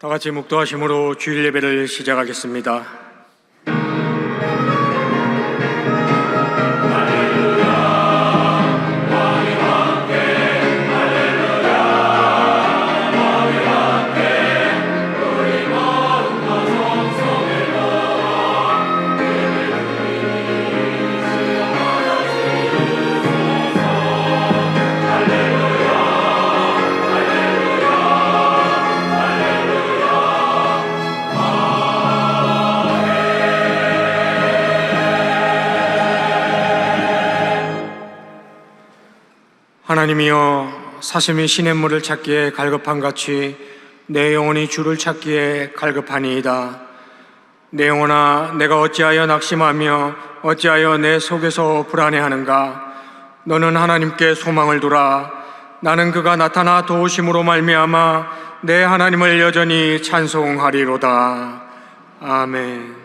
다 같이 묵도하심으로 주일 예배를 시작하겠습니다. 하나님이여, 사슴이 시냇물을 찾기에 갈급함같이 내 영혼이 주를 찾기에 갈급하니이다. 내 영혼아, 내가 어찌하여 낙심하며 어찌하여 내 속에서 불안해하는가? 너는 하나님께 소망을 두라. 나는 그가 나타나 도우심으로 말미암아 내 하나님을 여전히 찬송하리로다. 아멘.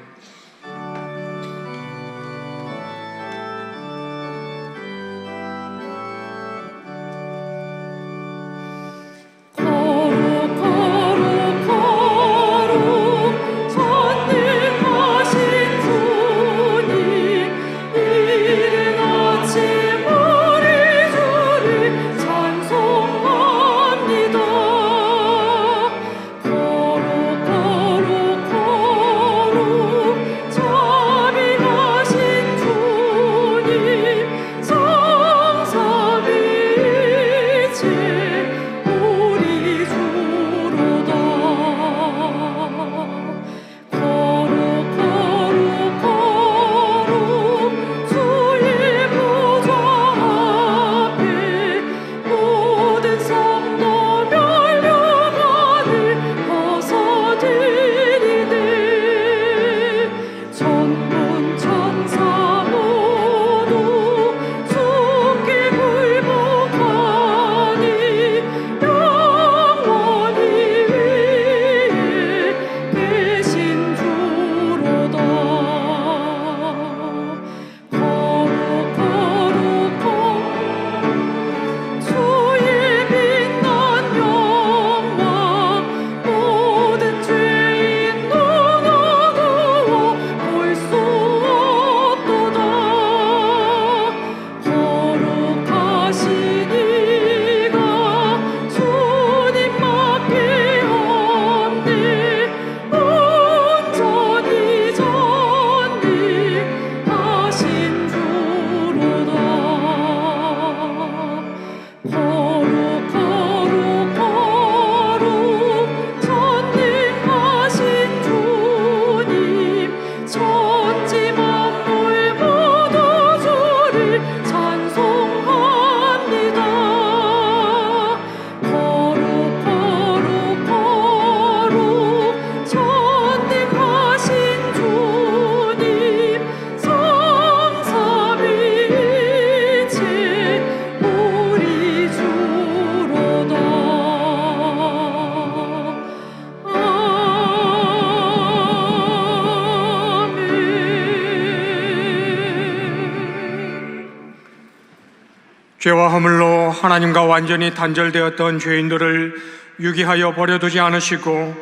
죄와 허물로 하나님과 완전히 단절되었던 죄인들을 유기하여 버려두지 않으시고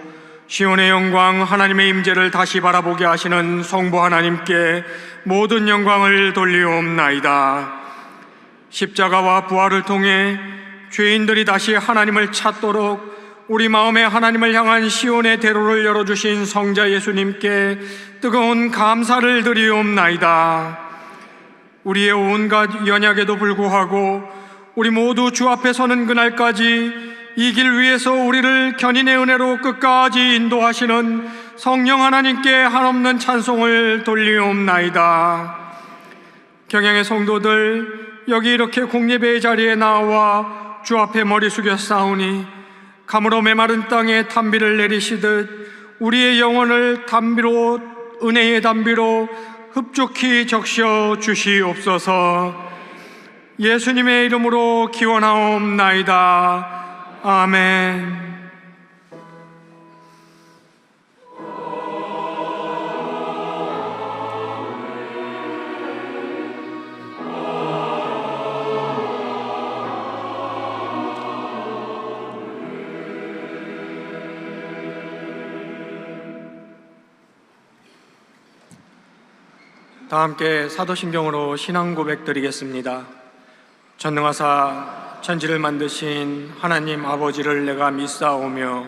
시온의 영광 하나님의 임재를 다시 바라보게 하시는 성부 하나님께 모든 영광을 돌리옵나이다. 십자가와 부활을 통해 죄인들이 다시 하나님을 찾도록 우리 마음에 하나님을 향한 시온의 대로를 열어주신 성자 예수님께 뜨거운 감사를 드리옵나이다. 우리의 온갖 연약에도 불구하고 우리 모두 주 앞에 서는 그날까지 이 길 위에서 우리를 견인의 은혜로 끝까지 인도하시는 성령 하나님께 한없는 찬송을 돌리옵나이다. 경양의 성도들, 여기 이렇게 공예배의 자리에 나와 주 앞에 머리 숙여 싸우니 가물어 메마른 땅에 단비를 내리시듯 우리의 영혼을 단비로, 은혜의 단비로 흡족히 적셔 주시옵소서. 예수님의 이름으로 기원하옵나이다. 아멘. 다 함께 사도신경으로 신앙 고백 드리겠습니다. 전능하사 천지를 만드신 하나님 아버지를 내가 믿사오며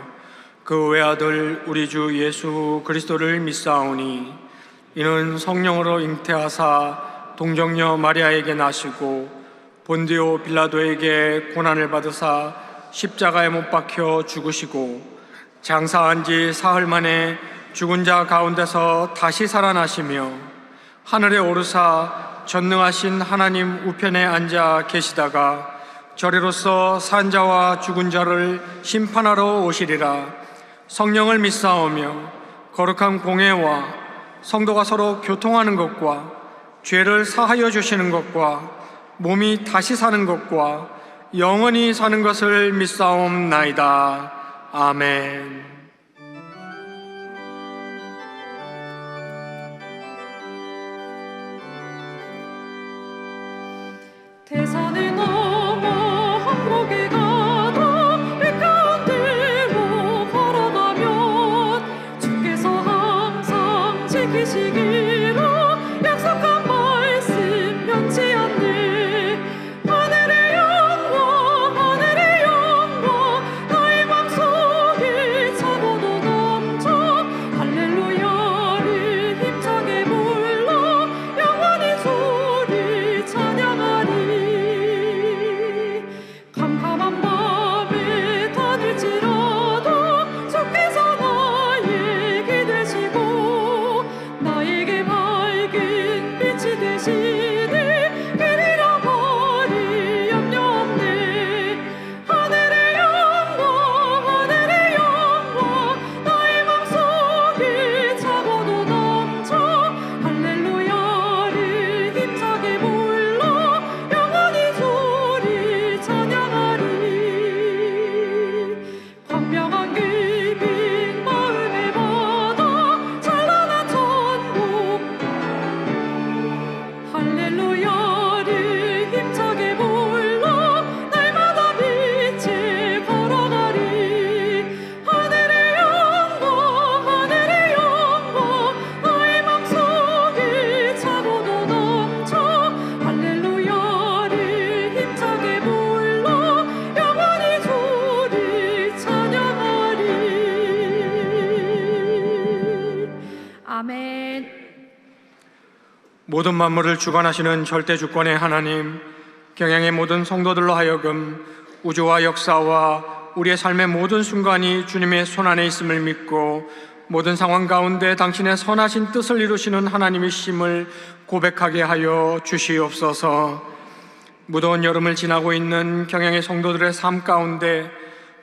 그 외아들 우리 주 예수 그리스도를 믿사오니 이는 성령으로 잉태하사 동정녀 마리아에게 나시고 본디오 빌라도에게 고난을 받으사 십자가에 못 박혀 죽으시고 장사한 지 사흘 만에 죽은 자 가운데서 다시 살아나시며 하늘에 오르사 전능하신 하나님 우편에 앉아 계시다가 저리로서 산 자와 죽은 자를 심판하러 오시리라. 성령을 믿사오며 거룩한 공회와 성도가 서로 교통하는 것과 죄를 사하여 주시는 것과 몸이 다시 사는 것과 영원히 사는 것을 믿사옵나이다. 아멘. 대산을 넘어 한국에 가다 배 가운데로 걸어가면 주께서 항상 지키시기로 약속한 말씀 변치 않네. 하늘의 영광 나의 맘속에 차고도 넘쳐 할렐루야를 힘차게 불러 영원히 주를 찬양하리. 캄캄한 밤에 다닐지라도 주께서 나에게 되시고 나에게 밝은 빛이 되시니 그리라 버리 염려 없네. 하늘의 영광 나의 맘속에 차고도 넘쳐 할렐루야를 힘차게 불러 영원히 주를 찬양하리. 광명한 길빛 마음에 받아 찬란한 천국 할렐루야를 힘차게 불러 날마다 빛을 걸어가리. 하늘의 영광 나의 맘속에 차고도 넘쳐 할렐루야를 힘차게 불러 영원히 주를 찬양하리. 아멘. 모든 만물을 주관하시는 절대 주권의 하나님, 경향의 모든 성도들로 하여금 우주와 역사와 우리의 삶의 모든 순간이 주님의 손안에 있음을 믿고 모든 상황 가운데 당신의 선하신 뜻을 이루시는 하나님이심을 고백하게 하여 주시옵소서. 무더운 여름을 지나고 있는 경향의 성도들의 삶 가운데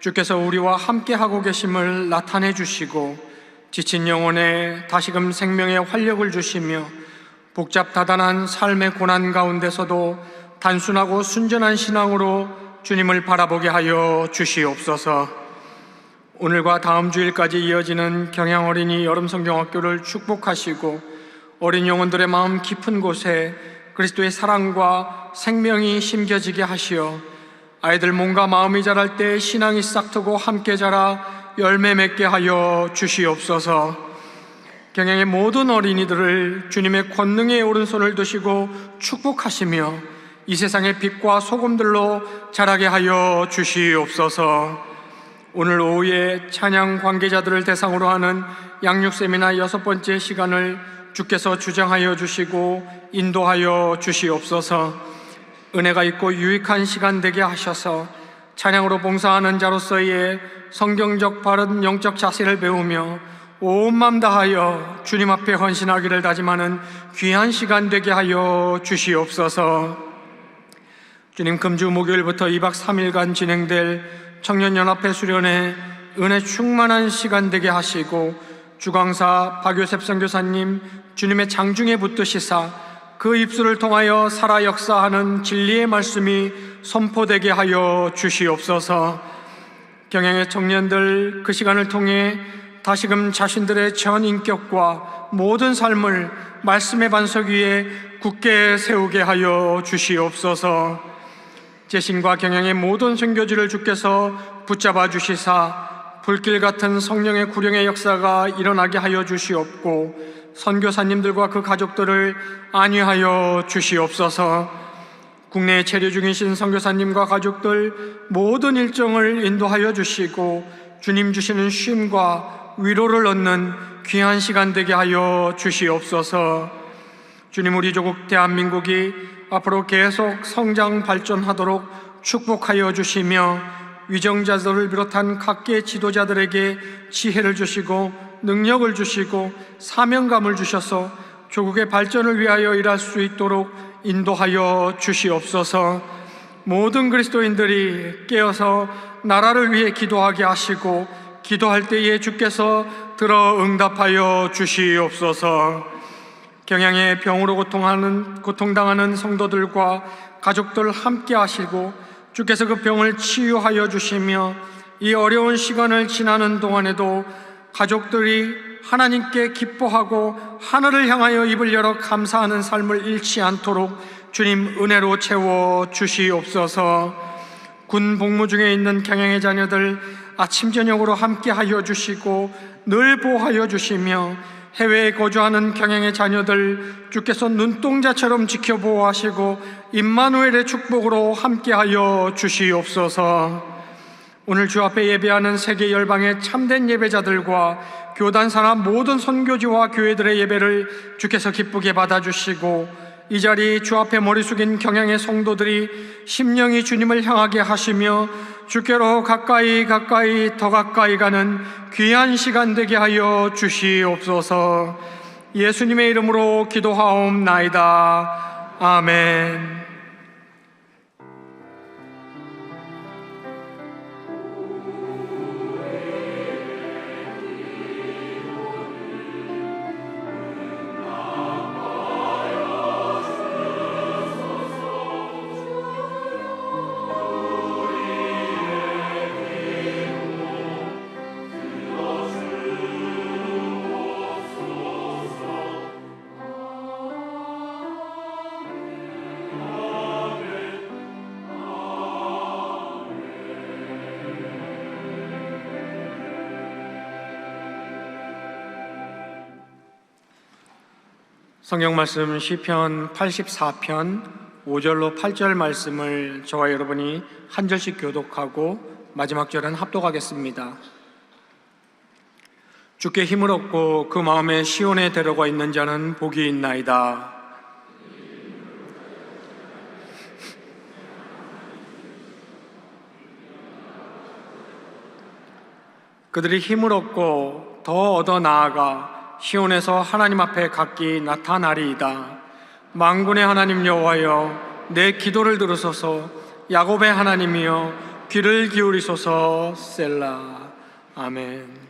주께서 우리와 함께하고 계심을 나타내 주시고 지친 영혼에 다시금 생명의 활력을 주시며 복잡다단한 삶의 고난 가운데서도 단순하고 순전한 신앙으로 주님을 바라보게 하여 주시옵소서. 오늘과 다음 주일까지 이어지는 경향어린이 여름성경학교를 축복하시고 어린 영혼들의 마음 깊은 곳에 그리스도의 사랑과 생명이 심겨지게 하시어 아이들 몸과 마음이 자랄 때 신앙이 싹트고 함께 자라 열매 맺게 하여 주시옵소서. 경향의 모든 어린이들을 주님의 권능의 오른손을 드시고 축복하시며 이 세상의 빛과 소금들로 자라게 하여 주시옵소서. 오늘 오후에 찬양 관계자들을 대상으로 하는 양육 세미나 6번째 시간을 주께서 주장하여 주시고 인도하여 주시옵소서. 은혜가 있고 유익한 시간 되게 하셔서 찬양으로 봉사하는 자로서의 성경적 바른 영적 자세를 배우며 온 맘 다하여 주님 앞에 헌신하기를 다짐하는 귀한 시간 되게 하여 주시옵소서. 주님, 금주 목요일부터 2박 3일간 진행될 청년연합회 수련회 은혜 충만한 시간 되게 하시고 주강사 박요셉 선교사님 주님의 장중에 붙드시사 그 입술을 통하여 살아 역사하는 진리의 말씀이 선포되게 하여 주시옵소서. 경향의 청년들 그 시간을 통해 다시금 자신들의 전 인격과 모든 삶을 말씀의 반석 위에 굳게 세우게 하여 주시옵소서. 재신과 경향의 모든 선교지를 주께서 붙잡아 주시사 불길 같은 성령의 구령의 역사가 일어나게 하여 주시옵고 선교사님들과 그 가족들을 안위하여 주시옵소서. 국내에 체류 중이신 선교사님과 가족들 모든 일정을 인도하여 주시고 주님 주시는 쉼과 위로를 얻는 귀한 시간 되게 하여 주시옵소서. 주님, 우리 조국 대한민국이 앞으로 계속 성장 발전하도록 축복하여 주시며 위정자들을 비롯한 각계 지도자들에게 지혜를 주시고 능력을 주시고 사명감을 주셔서 조국의 발전을 위하여 일할 수 있도록 인도하여 주시옵소서. 모든 그리스도인들이 깨어서 나라를 위해 기도하게 하시고 기도할 때에 주께서 들어 응답하여 주시옵소서. 경양에 병으로 고통당하는 성도들과 가족들 함께 하시고 주께서 그 병을 치유하여 주시며 이 어려운 시간을 지나는 동안에도 가족들이 하나님께 기뻐하고 하늘을 향하여 입을 열어 감사하는 삶을 잃지 않도록 주님 은혜로 채워 주시옵소서. 군 복무 중에 있는 경양의 자녀들 아침 저녁으로 함께 하여 주시고 늘 보호하여 주시며 해외에 거주하는 경양의 자녀들 주께서 눈동자처럼 지켜보호하시고 임마누엘의 축복으로 함께하여 주시옵소서. 오늘 주 앞에 예배하는 세계 열방의 참된 예배자들과 교단 산하 모든 선교지와 교회들의 예배를 주께서 기쁘게 받아주시고 이 자리 주 앞에 머리 숙인 경양의 성도들이 심령이 주님을 향하게 하시며 주께로 가까이 더 가까이 가는 귀한 시간 되게 하여 주시옵소서. 예수님의 이름으로 기도하옵나이다. 아멘. 성경 말씀 시편 84편 5절로 8절 말씀을 저와 여러분이 한 절씩 교독하고 마지막 절은 합독하겠습니다. 주께 힘을 얻고 그 마음에 시온에 데려가 있는 자는 복이 있나이다. 그들이 힘을 얻고 더 얻어 나아가 시온에서 하나님 앞에 각기 나타나리이다. 만군의 하나님 여호와여, 내 기도를 들으소서. 야곱의 하나님이여, 귀를 기울이소서. 셀라. 아멘.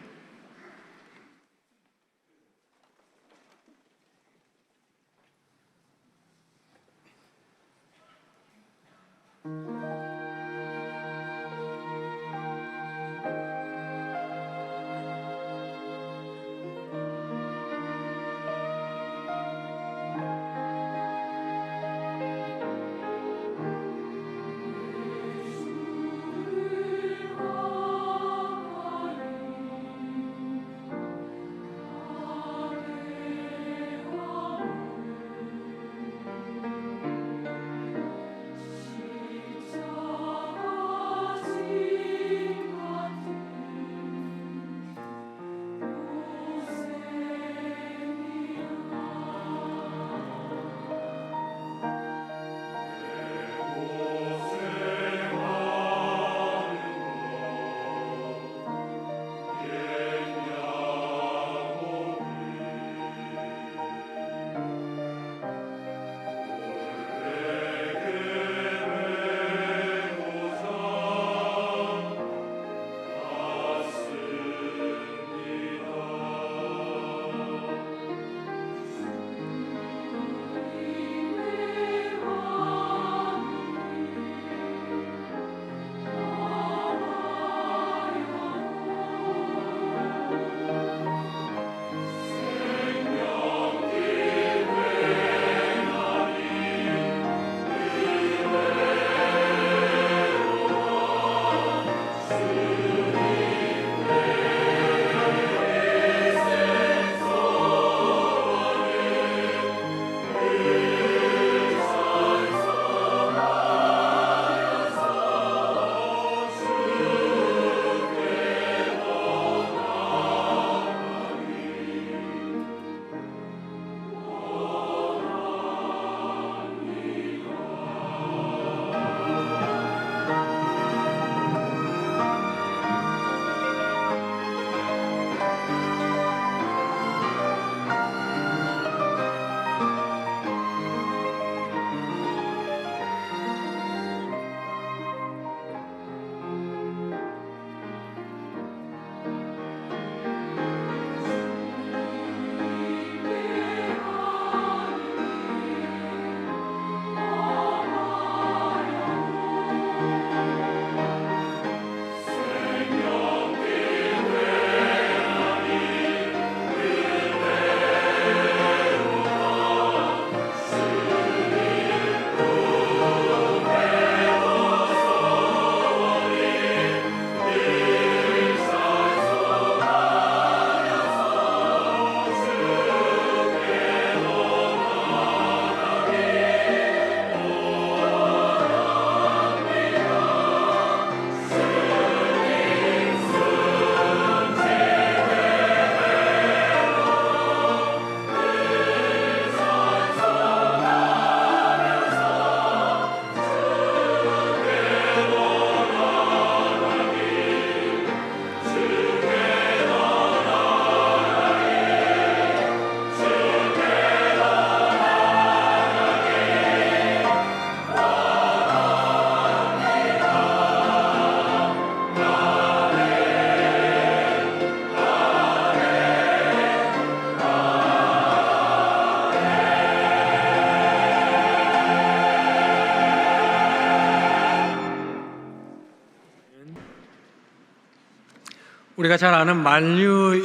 우리가 잘 아는 만류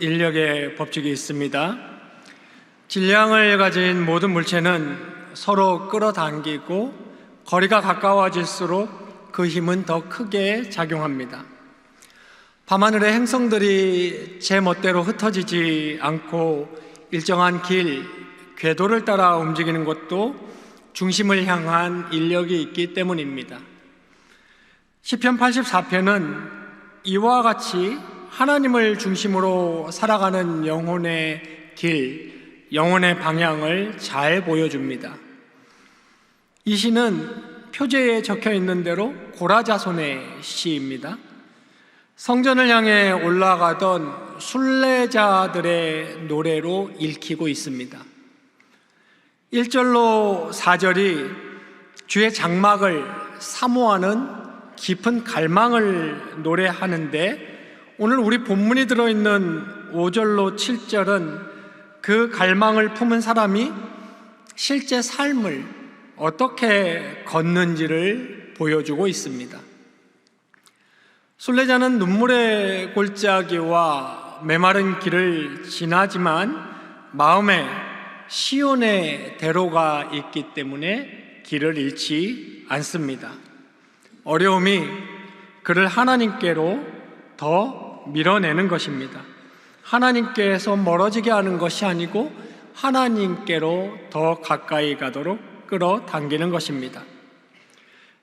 인력의 법칙이 있습니다. 질량을 가진 모든 물체는 서로 끌어당기고 거리가 가까워질수록 그 힘은 더 크게 작용합니다. 밤하늘의 행성들이 제 멋대로 흩어지지 않고 일정한 길, 궤도를 따라 움직이는 것도 중심을 향한 인력이 있기 때문입니다. 시편 84편은 이와 같이 하나님을 중심으로 살아가는 영혼의 길, 영혼의 방향을 잘 보여줍니다. 이 시는 표제에 적혀 있는 대로 고라자손의 시입니다. 성전을 향해 올라가던 순례자들의 노래로 읽히고 있습니다. 1절로 4절이 주의 장막을 사모하는 깊은 갈망을 노래하는데, 오늘 우리 본문이 들어있는 5절로 7절은 그 갈망을 품은 사람이 실제 삶을 어떻게 걷는지를 보여주고 있습니다. 순례자는 눈물의 골짜기와 메마른 길을 지나지만 마음에 시온의 대로가 있기 때문에 길을 잃지 않습니다. 어려움이 그를 하나님께로 더 밀어내는 것입니다. 하나님께서 멀어지게 하는 것이 아니고 하나님께로 더 가까이 가도록 끌어당기는 것입니다.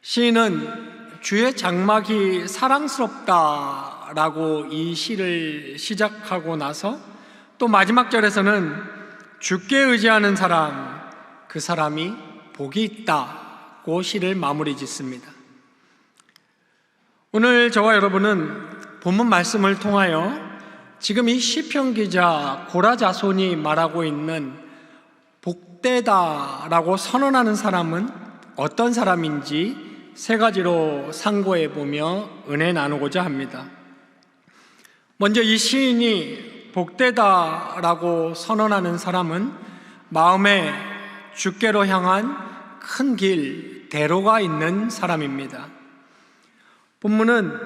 시인은 주의 장막이 사랑스럽다라고 이 시를 시작하고 나서 또 마지막 절에서는 주께 의지하는 사람, 그 사람이 복이 있다고 시를 마무리 짓습니다. 오늘 저와 여러분은 본문 말씀을 통하여 지금 이 시편 기자 고라자손이 말하고 있는 복되다라고 선언하는 사람은 어떤 사람인지 세 가지로 상고해 보며 은혜 나누고자 합니다. 먼저 이 시인이 복되다라고 선언하는 사람은 마음에 주께로 향한 큰 길, 대로가 있는 사람입니다. 본문은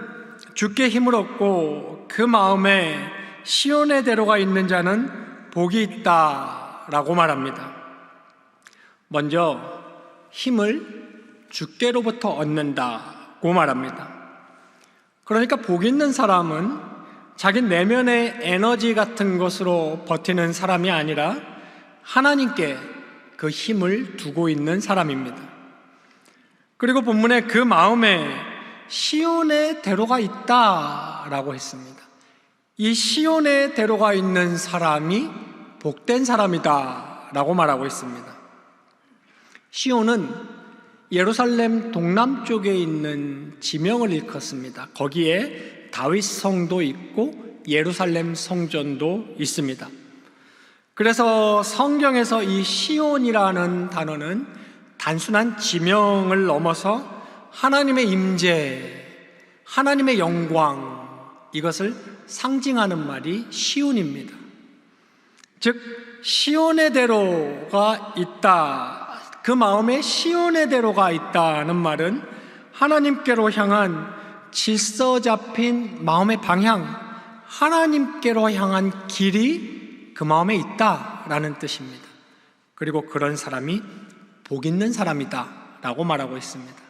주께 힘을 얻고 그 마음에 시온의 대로가 있는 자는 복이 있다라고 말합니다. 먼저 힘을 주께로부터 얻는다고 말합니다. 그러니까 복 있는 사람은 자기 내면의 에너지 같은 것으로 버티는 사람이 아니라 하나님께 그 힘을 두고 있는 사람입니다. 그리고 본문에 그 마음에 시온의 대로가 있다라고 했습니다. 이 시온의 대로가 있는 사람이 복된 사람이다라고 말하고 있습니다. 시온은 예루살렘 동남쪽에 있는 지명을 일컫습니다. 거기에 다윗 성도 있고 예루살렘 성전도 있습니다. 그래서 성경에서 이 시온이라는 단어는 단순한 지명을 넘어서 하나님의 임재, 하나님의 영광, 이것을 상징하는 말이 시온입니다. 즉 시온의 대로가 있다, 그 마음에 시온의 대로가 있다는 말은 하나님께로 향한 질서 잡힌 마음의 방향, 하나님께로 향한 길이 그 마음에 있다라는 뜻입니다. 그리고 그런 사람이 복 있는 사람이다 라고 말하고 있습니다.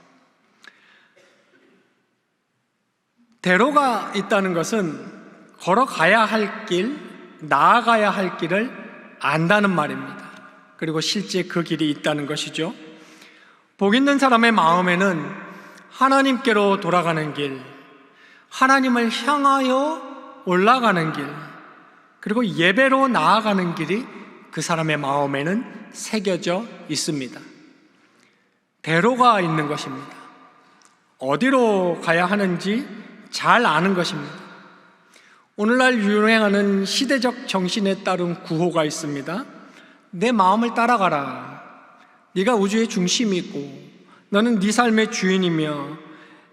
대로가 있다는 것은 걸어가야 할 길, 나아가야 할 길을 안다는 말입니다. 그리고 실제 그 길이 있다는 것이죠. 복 있는 사람의 마음에는 하나님께로 돌아가는 길, 하나님을 향하여 올라가는 길, 그리고 예배로 나아가는 길이 그 사람의 마음에는 새겨져 있습니다. 대로가 있는 것입니다. 어디로 가야 하는지 잘 아는 것입니다. 오늘날 유행하는 시대적 정신에 따른 구호가 있습니다. 내 마음을 따라가라. 네가 우주의 중심이고 너는 네 삶의 주인이며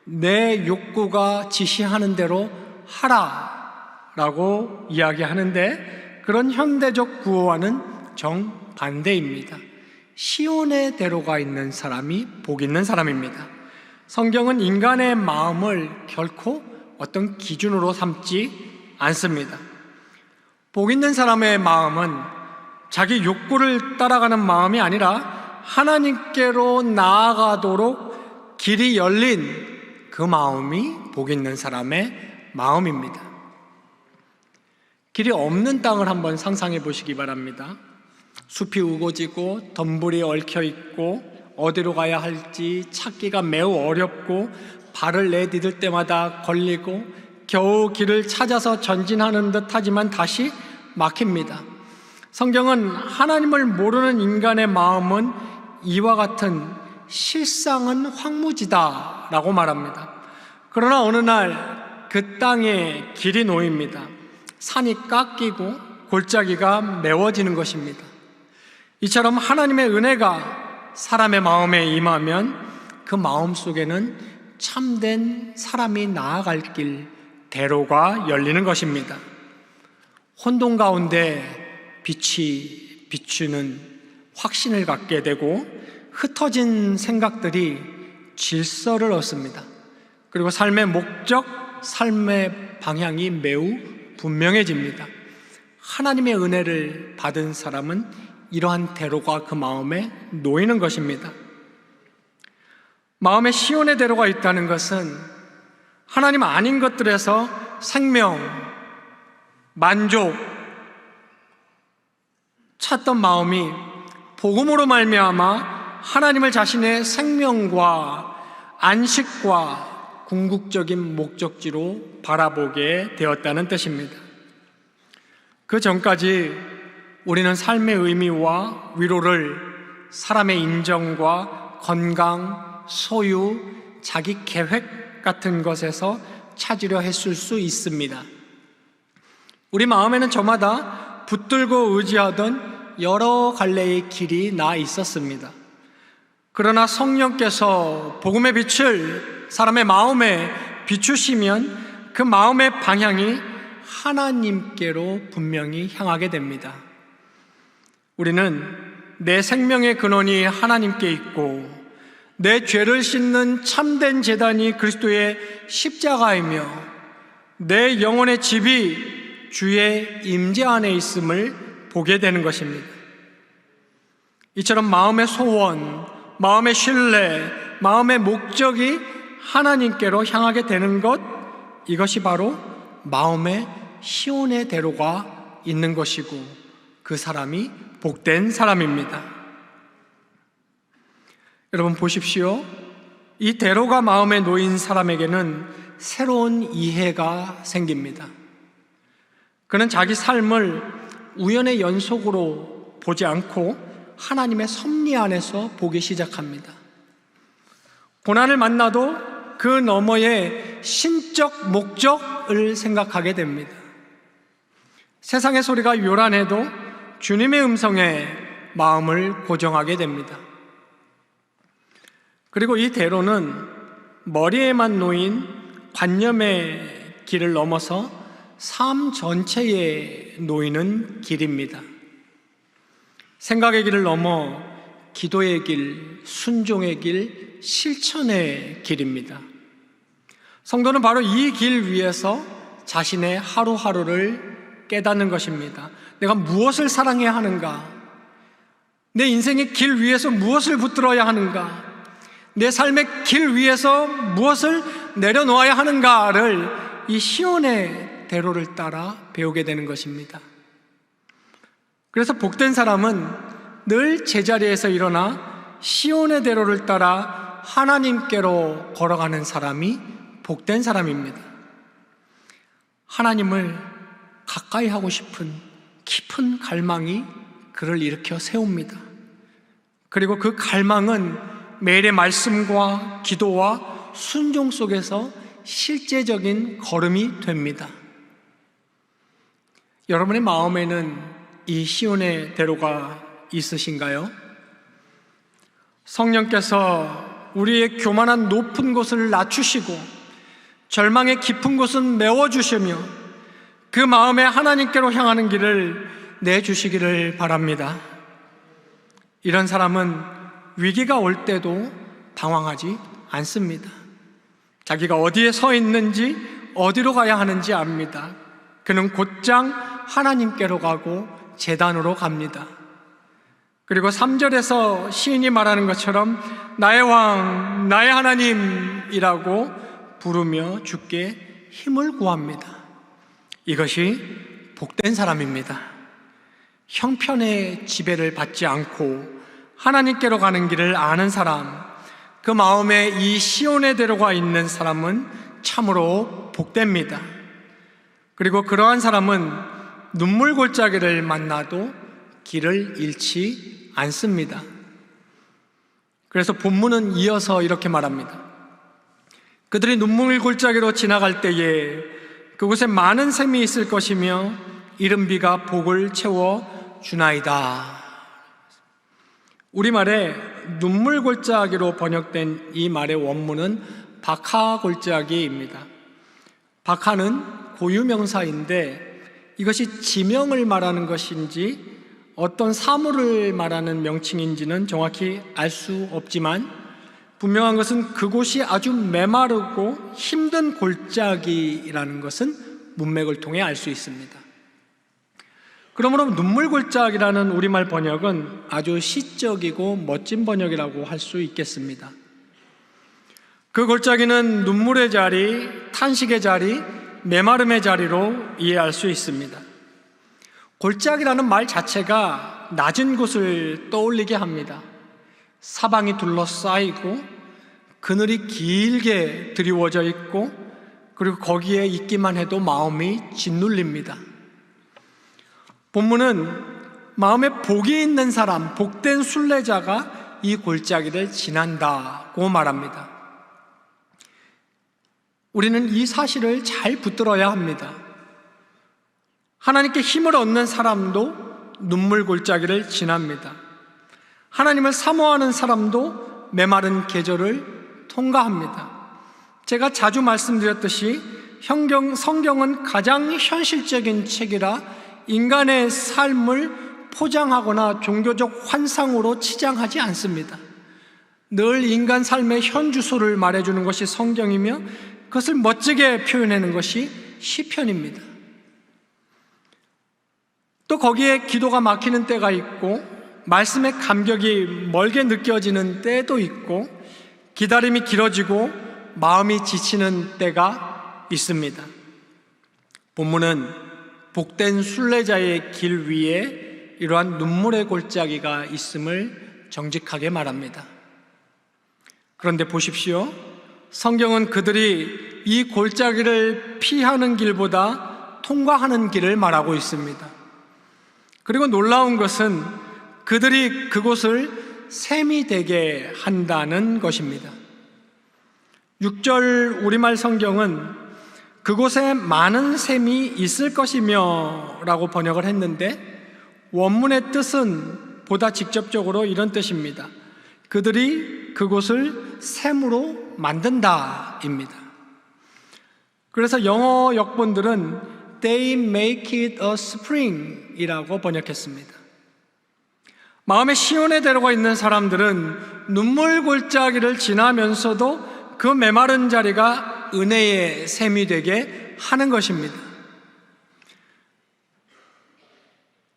내 욕구가 지시하는 대로 하라 라고 이야기하는데, 그런 현대적 구호와는 정반대입니다. 시온의 대로가 있는 사람이 복 있는 사람입니다. 성경은 인간의 마음을 결코 어떤 기준으로 삼지 않습니다. 복 있는 사람의 마음은 자기 욕구를 따라가는 마음이 아니라 하나님께로 나아가도록 길이 열린 그 마음이 복 있는 사람의 마음입니다. 길이 없는 땅을 한번 상상해 보시기 바랍니다. 숲이 우거지고 덤불이 얽혀 있고 어디로 가야 할지 찾기가 매우 어렵고 발을 내디딜 때마다 걸리고 겨우 길을 찾아서 전진하는 듯 하지만 다시 막힙니다. 성경은 하나님을 모르는 인간의 마음은 이와 같은 실상은 황무지다 라고 말합니다. 그러나 어느 날 그 땅에 길이 놓입니다. 산이 깎이고 골짜기가 메워지는 것입니다. 이처럼 하나님의 은혜가 사람의 마음에 임하면 그 마음 속에는 참된 사람이 나아갈 길, 대로가 열리는 것입니다. 혼돈 가운데 빛이 비추는 확신을 갖게 되고 흩어진 생각들이 질서를 얻습니다. 그리고 삶의 목적, 삶의 방향이 매우 분명해집니다. 하나님의 은혜를 받은 사람은 이러한 대로가 그 마음에 놓이는 것입니다. 마음에 시온의 대로가 있다는 것은 하나님 아닌 것들에서 생명, 만족 찾던 마음이 복음으로 말미암아 하나님을 자신의 생명과 안식과 궁극적인 목적지로 바라보게 되었다는 뜻입니다. 그 전까지 우리는 삶의 의미와 위로를 사람의 인정과 건강, 소유, 자기 계획 같은 것에서 찾으려 했을 수 있습니다. 우리 마음에는 저마다 붙들고 의지하던 여러 갈래의 길이 나 있었습니다. 그러나 성령께서 복음의 빛을 사람의 마음에 비추시면 그 마음의 방향이 하나님께로 분명히 향하게 됩니다. 우리는 내 생명의 근원이 하나님께 있고 내 죄를 씻는 참된 제단이 그리스도의 십자가이며 내 영혼의 집이 주의 임재 안에 있음을 보게 되는 것입니다. 이처럼 마음의 소원, 마음의 신뢰, 마음의 목적이 하나님께로 향하게 되는 것, 이것이 바로 마음의 시온의 대로가 있는 것이고 그 사람이 복된 사람입니다. 여러분 보십시오. 이 대로가 마음에 놓인 사람에게는 새로운 이해가 생깁니다. 그는 자기 삶을 우연의 연속으로 보지 않고 하나님의 섭리 안에서 보기 시작합니다. 고난을 만나도 그 너머의 신적 목적을 생각하게 됩니다. 세상의 소리가 요란해도 주님의 음성에 마음을 고정하게 됩니다. 그리고 이 대로는 머리에만 놓인 관념의 길을 넘어서 삶 전체에 놓이는 길입니다. 생각의 길을 넘어 기도의 길, 순종의 길, 실천의 길입니다. 성도는 바로 이 길 위에서 자신의 하루하루를 깨닫는 것입니다. 내가 무엇을 사랑해야 하는가? 내 인생의 길 위에서 무엇을 붙들어야 하는가? 내 삶의 길 위에서 무엇을 내려놓아야 하는가를 이 시온의 대로를 따라 배우게 되는 것입니다. 그래서 복된 사람은 늘 제자리에서 일어나 시온의 대로를 따라 하나님께로 걸어가는 사람이 복된 사람입니다. 하나님을 가까이 하고 싶은 깊은 갈망이 그를 일으켜 세웁니다. 그리고 그 갈망은 매일의 말씀과 기도와 순종 속에서 실제적인 걸음이 됩니다. 여러분의 마음에는 이 시온의 대로가 있으신가요? 성령께서 우리의 교만한 높은 곳을 낮추시고 절망의 깊은 곳은 메워주시며 그 마음에 하나님께로 향하는 길을 내주시기를 바랍니다. 이런 사람은 위기가 올 때도 당황하지 않습니다. 자기가 어디에 서 있는지, 어디로 가야 하는지 압니다. 그는 곧장 하나님께로 가고 제단으로 갑니다. 그리고 3절에서 시인이 말하는 것처럼 나의 왕, 나의 하나님이라고 부르며 주께 힘을 구합니다. 이것이 복된 사람입니다. 형편의 지배를 받지 않고 하나님께로 가는 길을 아는 사람, 그 마음에 이 시온의 대로가 있는 사람은 참으로 복됩니다. 그리고 그러한 사람은 눈물 골짜기를 만나도 길을 잃지 않습니다. 그래서 본문은 이어서 이렇게 말합니다. 그들이 눈물 골짜기로 지나갈 때에 그곳에 많은 샘이 있을 것이며 이른 비가 복을 채워 주나이다. 우리말에 눈물 골짜기로 번역된 이 말의 원문은 박하 골짜기입니다. 박하는 고유명사인데 이것이 지명을 말하는 것인지 어떤 사물을 말하는 명칭인지는 정확히 알 수 없지만 분명한 것은 그곳이 아주 메마르고 힘든 골짜기라는 것은 문맥을 통해 알 수 있습니다. 그러므로 눈물 골짜기라는 우리말 번역은 아주 시적이고 멋진 번역이라고 할 수 있겠습니다. 그 골짜기는 눈물의 자리, 탄식의 자리, 메마름의 자리로 이해할 수 있습니다. 골짜기라는 말 자체가 낮은 곳을 떠올리게 합니다. 사방이 둘러싸이고 그늘이 길게 드리워져 있고 그리고 거기에 있기만 해도 마음이 짓눌립니다. 본문은 마음에 복이 있는 사람, 복된 순례자가 이 골짜기를 지난다고 말합니다. 우리는 이 사실을 잘 붙들어야 합니다. 하나님께 힘을 얻는 사람도 눈물 골짜기를 지납니다. 하나님을 사모하는 사람도 메마른 계절을 통과합니다. 제가 자주 말씀드렸듯이 성경은 가장 현실적인 책이라 인간의 삶을 포장하거나 종교적 환상으로 치장하지 않습니다. 늘 인간 삶의 현주소를 말해주는 것이 성경이며 그것을 멋지게 표현하는 것이 시편입니다. 또 거기에 기도가 막히는 때가 있고 말씀의 감격이 멀게 느껴지는 때도 있고 기다림이 길어지고 마음이 지치는 때가 있습니다. 본문은 복된 순례자의 길 위에 이러한 눈물의 골짜기가 있음을 정직하게 말합니다. 그런데 보십시오. 성경은 그들이 이 골짜기를 피하는 길보다 통과하는 길을 말하고 있습니다. 그리고 놀라운 것은 그들이 그곳을 샘이 되게 한다는 것입니다. 6절 우리말 성경은 그곳에 많은 샘이 있을 것이며 라고 번역을 했는데 원문의 뜻은 보다 직접적으로 이런 뜻입니다. 그들이 그곳을 샘으로 만든다 입니다. 그래서 영어 역본들은 They make it a spring 이라고 번역했습니다. 마음에 시온의 대로가 있는 사람들은 눈물 골짜기를 지나면서도 그 메마른 자리가 은혜의 샘이 되게 하는 것입니다.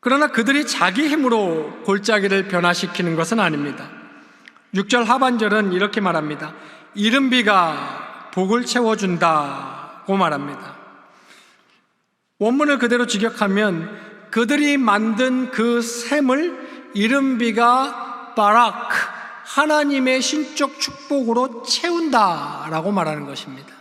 그러나 그들이 자기 힘으로 골짜기를 변화시키는 것은 아닙니다. 6절 하반절은 이렇게 말합니다. 이른 비가 복을 채워준다고 말합니다. 원문을 그대로 직역하면 그들이 만든 그 샘을 이른 비가 바락, 하나님의 신적 축복으로 채운다라고 말하는 것입니다.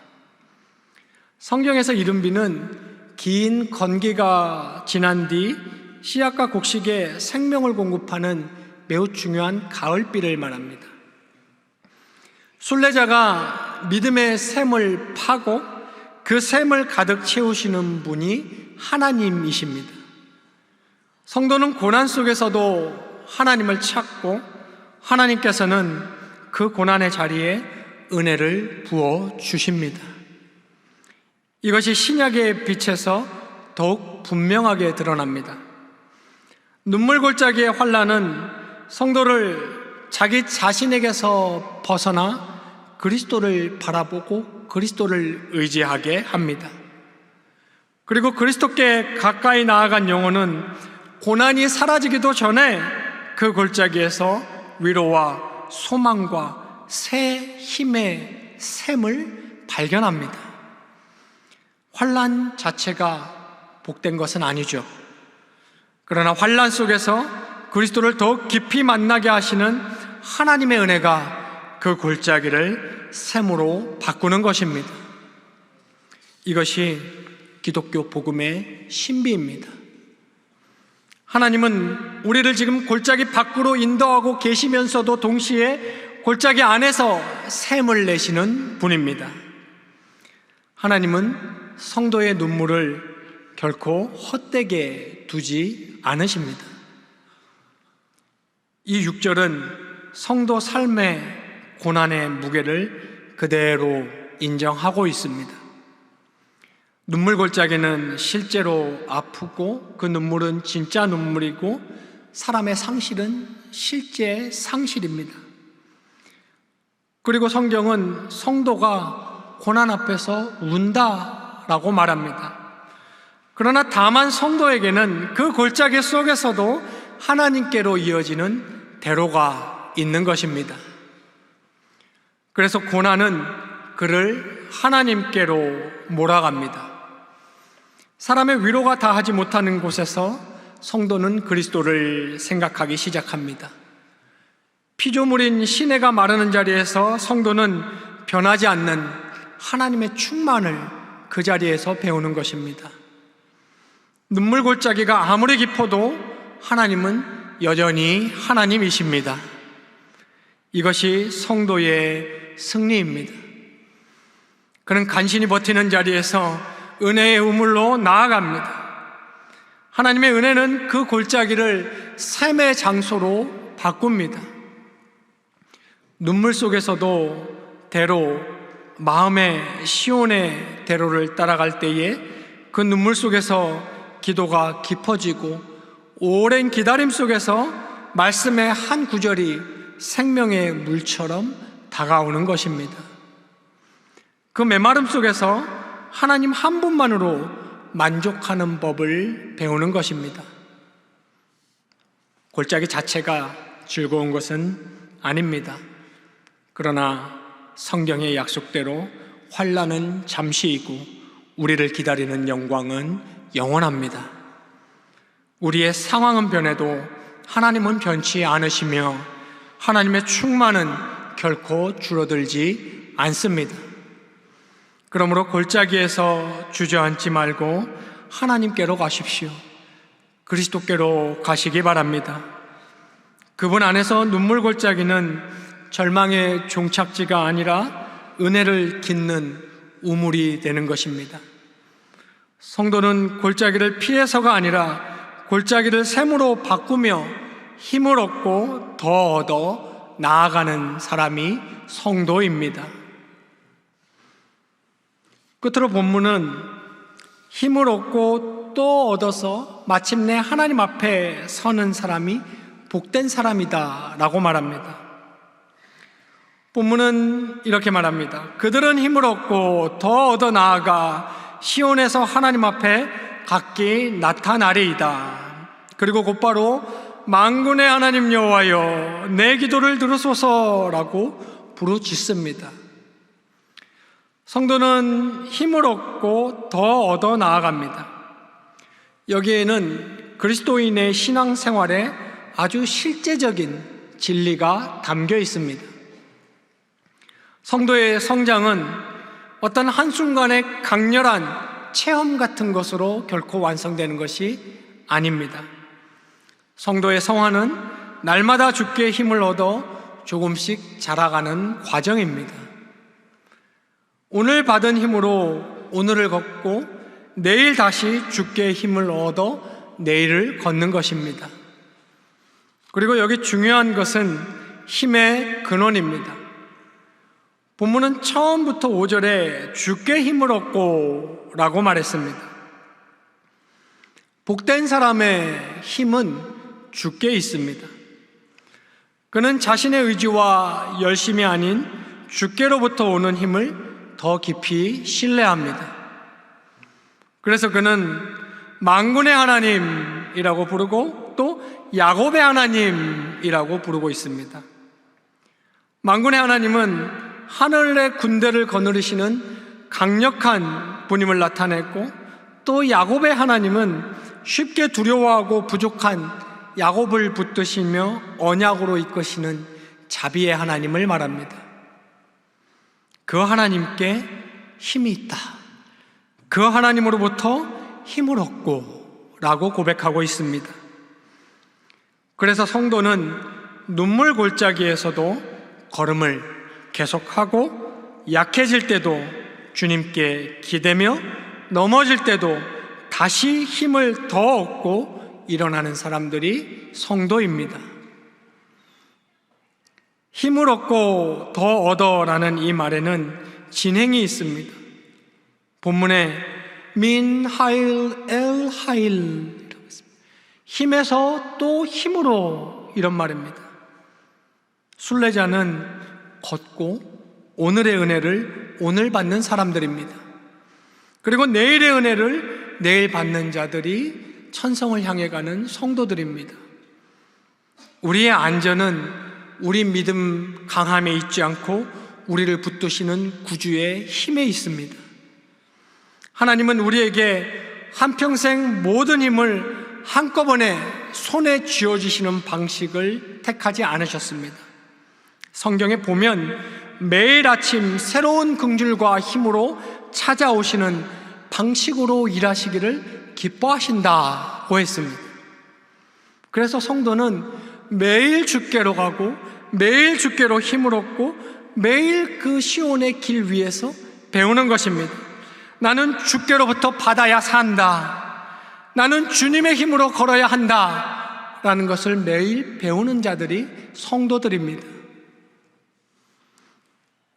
성경에서 이른 비는 긴 건기가 지난 뒤 씨앗과 곡식에 생명을 공급하는 매우 중요한 가을비를 말합니다. 순례자가 믿음의 샘을 파고 그 샘을 가득 채우시는 분이 하나님이십니다. 성도는 고난 속에서도 하나님을 찾고 하나님께서는 그 고난의 자리에 은혜를 부어 주십니다. 이것이 신약의 빛에서 더욱 분명하게 드러납니다. 눈물 골짜기의 환난은 성도를 자기 자신에게서 벗어나 그리스도를 바라보고 그리스도를 의지하게 합니다. 그리고 그리스도께 가까이 나아간 영혼은 고난이 사라지기도 전에 그 골짜기에서 위로와 소망과 새 힘의 샘을 발견합니다. 환난 자체가 복된 것은 아니죠. 그러나 환난 속에서 그리스도를 더욱 깊이 만나게 하시는 하나님의 은혜가 그 골짜기를 샘으로 바꾸는 것입니다. 이것이 기독교 복음의 신비입니다. 하나님은 우리를 지금 골짜기 밖으로 인도하고 계시면서도 동시에 골짜기 안에서 샘을 내시는 분입니다. 하나님은 성도의 눈물을 결코 헛되게 두지 않으십니다. 이 6절은 성도 삶의 고난의 무게를 그대로 인정하고 있습니다. 눈물 골짜기는 실제로 아프고 그 눈물은 진짜 눈물이고 사람의 상실은 실제 상실입니다. 그리고 성경은 성도가 고난 앞에서 운다라고 말합니다. 그러나 다만 성도에게는 그 골짜기 속에서도 하나님께로 이어지는 대로가 있는 것입니다. 그래서 고난은 그를 하나님께로 몰아갑니다. 사람의 위로가 다하지 못하는 곳에서 성도는 그리스도를 생각하기 시작합니다. 피조물인 시내가 마르는 자리에서 성도는 변하지 않는 하나님의 충만을 그 자리에서 배우는 것입니다. 눈물 골짜기가 아무리 깊어도 하나님은 여전히 하나님이십니다. 이것이 성도의 승리입니다. 그는 간신히 버티는 자리에서 은혜의 우물로 나아갑니다. 하나님의 은혜는 그 골짜기를 샘의 장소로 바꿉니다. 눈물 속에서도 대로, 마음의 시온의 대로를 따라갈 때에 그 눈물 속에서 기도가 깊어지고 오랜 기다림 속에서 말씀의 한 구절이 생명의 물처럼 다가오는 것입니다. 그 메마름 속에서 하나님 한 분만으로 만족하는 법을 배우는 것입니다. 골짜기 자체가 즐거운 것은 아닙니다. 그러나 성경의 약속대로 환난은 잠시이고 우리를 기다리는 영광은 영원합니다. 우리의 상황은 변해도 하나님은 변치 않으시며 하나님의 충만은 결코 줄어들지 않습니다. 그러므로 골짜기에서 주저앉지 말고 하나님께로 가십시오. 그리스도께로 가시기 바랍니다. 그분 안에서 눈물 골짜기는 절망의 종착지가 아니라 은혜를 깃는 우물이 되는 것입니다. 성도는 골짜기를 피해서가 아니라 골짜기를 샘으로 바꾸며 힘을 얻고 더 얻어 나아가는 사람이 성도입니다. 끝으로 본문은 힘을 얻고 또 얻어서 마침내 하나님 앞에 서는 사람이 복된 사람이다 라고 말합니다. 본문은 이렇게 말합니다. 그들은 힘을 얻고 더 얻어 나아가 시온에서 하나님 앞에 각기 나타나리이다. 그리고 곧바로 만군의 하나님 여호와여 내 기도를 들으소서라고 부르짖습니다. 성도는 힘을 얻고 더 얻어 나아갑니다. 여기에는 그리스도인의 신앙생활에 아주 실제적인 진리가 담겨 있습니다. 성도의 성장은 어떤 한순간의 강렬한 체험 같은 것으로 결코 완성되는 것이 아닙니다. 성도의 성화는 날마다 주께 힘을 얻어 조금씩 자라가는 과정입니다. 오늘 받은 힘으로 오늘을 걷고 내일 다시 주께 힘을 얻어 내일을 걷는 것입니다. 그리고 여기 중요한 것은 힘의 근원입니다. 본문은 처음부터 5절에 주께 힘을 얻고 라고 말했습니다. 복된 사람의 힘은 주께 있습니다. 그는 자신의 의지와 열심이 아닌 주께로부터 오는 힘을 더 깊이 신뢰합니다. 그래서 그는 만군의 하나님이라고 부르고 또 야곱의 하나님이라고 부르고 있습니다. 만군의 하나님은 하늘의 군대를 거느리시는 강력한 분임을 나타냈고, 또 야곱의 하나님은 쉽게 두려워하고 부족한 야곱을 붙드시며 언약으로 이끄시는 자비의 하나님을 말합니다. 그 하나님께 힘이 있다, 그 하나님으로부터 힘을 얻고 라고 고백하고 있습니다. 그래서 성도는 눈물 골짜기에서도 걸음을 계속하고, 약해질 때도 주님께 기대며, 넘어질 때도 다시 힘을 더 얻고 일어나는 사람들이 성도입니다. 힘을 얻고 더 얻어라는 이 말에는 진행이 있습니다. 본문에 민 하일 엘 하일이라고 있습니다. 힘에서 또 힘으로, 이런 말입니다. 순례자는 걷고 오늘의 은혜를 오늘 받는 사람들입니다. 그리고 내일의 은혜를 내일 받는 자들이 천성을 향해 가는 성도들입니다. 우리의 안전은 우리 믿음 강함에 있지 않고 우리를 붙드시는 구주의 힘에 있습니다. 하나님은 우리에게 한평생 모든 힘을 한꺼번에 손에 쥐어주시는 방식을 택하지 않으셨습니다. 성경에 보면 매일 아침 새로운 긍휼과 힘으로 찾아오시는 방식으로 일하시기를 기뻐하신다고 했습니다. 그래서 성도는 매일 주께로 가고 매일 주께로 힘을 얻고 매일 그 시온의 길 위에서 배우는 것입니다. 나는 주께로부터 받아야 산다, 나는 주님의 힘으로 걸어야 한다 라는 것을 매일 배우는 자들이 성도들입니다.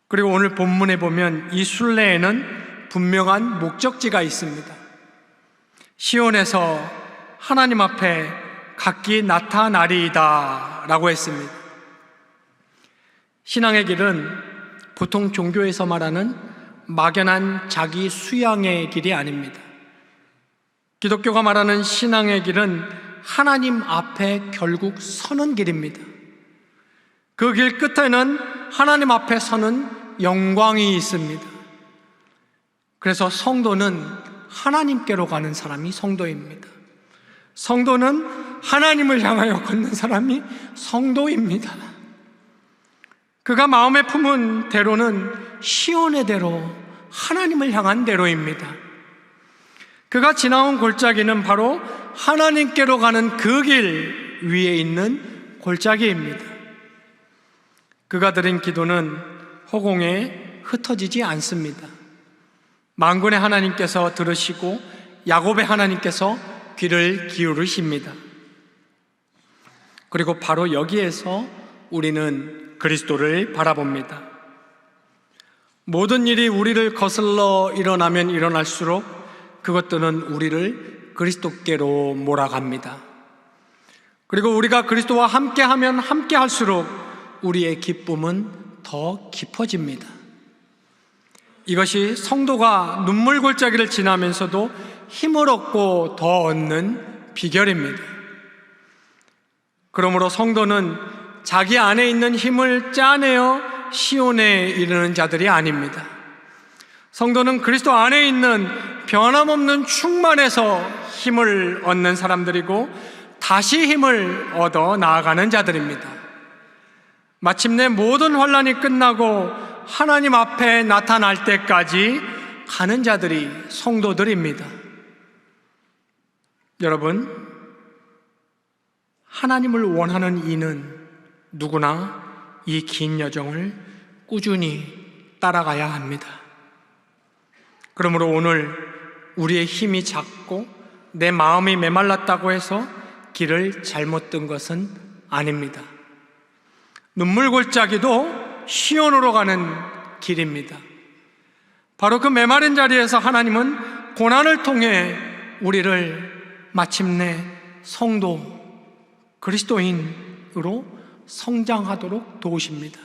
그리고 오늘 본문에 보면 이 순례에는 분명한 목적지가 있습니다. 시온에서 하나님 앞에 각기 나타나리이다 라고 했습니다. 신앙의 길은 보통 종교에서 말하는 막연한 자기 수양의 길이 아닙니다. 기독교가 말하는 신앙의 길은 하나님 앞에 결국 서는 길입니다. 그 길 끝에는 하나님 앞에 서는 영광이 있습니다. 그래서 성도는 하나님께로 가는 사람이 성도입니다. 성도는 하나님을 향하여 걷는 사람이 성도입니다. 그가 마음에 품은 대로는 시온의 대로, 하나님을 향한 대로입니다. 그가 지나온 골짜기는 바로 하나님께로 가는 그 길 위에 있는 골짜기입니다. 그가 드린 기도는 허공에 흩어지지 않습니다. 만군의 하나님께서 들으시고 야곱의 하나님께서 귀를 기울이십니다. 그리고 바로 여기에서 우리는 그리스도를 바라봅니다. 모든 일이 우리를 거슬러 일어나면 일어날수록 그것들은 우리를 그리스도께로 몰아갑니다. 그리고 우리가 그리스도와 함께하면 함께할수록 우리의 기쁨은 더 깊어집니다. 이것이 성도가 눈물 골짜기를 지나면서도 힘을 얻고 더 얻는 비결입니다. 그러므로 성도는 자기 안에 있는 힘을 짜내어 시온에 이르는 자들이 아닙니다. 성도는 그리스도 안에 있는 변함없는 충만에서 힘을 얻는 사람들이고 다시 힘을 얻어 나아가는 자들입니다. 마침내 모든 환난이 끝나고 하나님 앞에 나타날 때까지 가는 자들이 성도들입니다. 여러분, 하나님을 원하는 이는 누구나 이 긴 여정을 꾸준히 따라가야 합니다. 그러므로 오늘 우리의 힘이 작고 내 마음이 메말랐다고 해서 길을 잘못 든 것은 아닙니다. 눈물 골짜기도 시온으로 가는 길입니다. 바로 그 메마른 자리에서 하나님은 고난을 통해 우리를 마침내 성도, 그리스도인으로 성장하도록 도우십니다.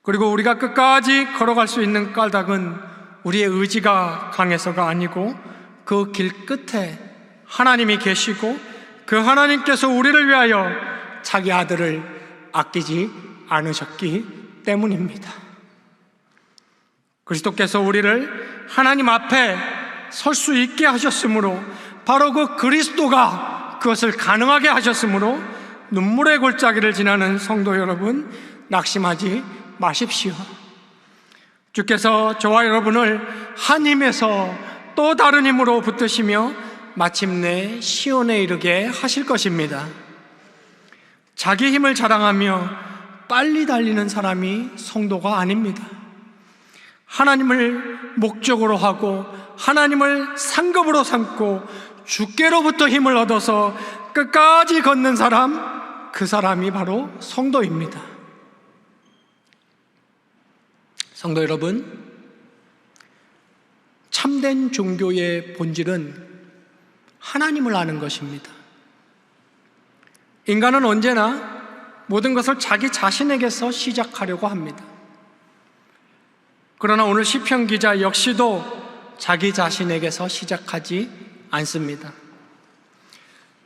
그리고 우리가 끝까지 걸어갈 수 있는 까닭은 우리의 의지가 강해서가 아니고 그 길 끝에 하나님이 계시고 그 하나님께서 우리를 위하여 자기 아들을 아끼지 않으셨기 때문입니다. 그리스도께서 우리를 하나님 앞에 설 수 있게 하셨으므로, 바로 그 그리스도가 그것을 가능하게 하셨으므로 눈물의 골짜기를 지나는 성도 여러분, 낙심하지 마십시오. 주께서 저와 여러분을 한 힘에서 또 다른 힘으로 붙드시며 마침내 시온에 이르게 하실 것입니다. 자기 힘을 자랑하며 빨리 달리는 사람이 성도가 아닙니다. 하나님을 목적으로 하고 하나님을 상급으로 삼고 주께로부터 힘을 얻어서 끝까지 걷는 사람, 그 사람이 바로 성도입니다. 성도 여러분, 참된 종교의 본질은 하나님을 아는 것입니다. 인간은 언제나 모든 것을 자기 자신에게서 시작하려고 합니다. 그러나 오늘 시편 기자 역시도 자기 자신에게서 시작하지 않습니다.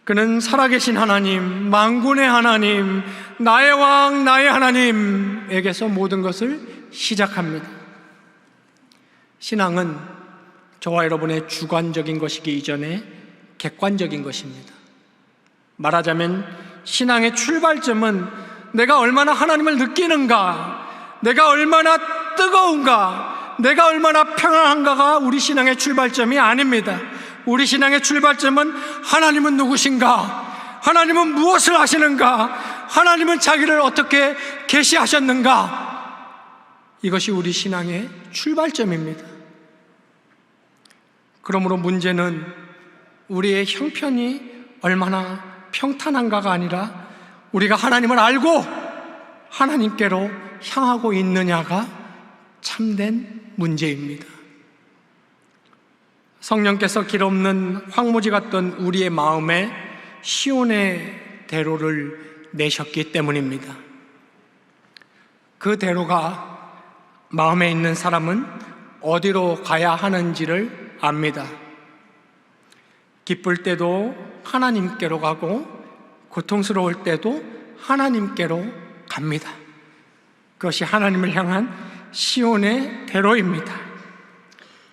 그는 살아계신 하나님, 만군의 하나님, 나의 왕, 나의 하나님에게서 모든 것을 시작합니다. 신앙은 저와 여러분의 주관적인 것이기 이전에 객관적인 것입니다. 말하자면 신앙의 출발점은 내가 얼마나 하나님을 느끼는가, 내가 얼마나 뜨거운가, 내가 얼마나 평안한가가 우리 신앙의 출발점이 아닙니다. 우리 신앙의 출발점은 하나님은 누구신가, 하나님은 무엇을 하시는가, 하나님은 자기를 어떻게 계시하셨는가, 이것이 우리 신앙의 출발점입니다. 그러므로 문제는 우리의 형편이 얼마나 평탄한가가 아니라 우리가 하나님을 알고 하나님께로 향하고 있느냐가 참된 문제입니다. 성령께서 길 없는 황무지 같던 우리의 마음에 시온의 대로를 내셨기 때문입니다. 그 대로가 마음에 있는 사람은 어디로 가야 하는지를 압니다. 기쁠 때도 하나님께로 가고 고통스러울 때도 하나님께로 갑니다. 그것이 하나님을 향한 시온의 대로입니다.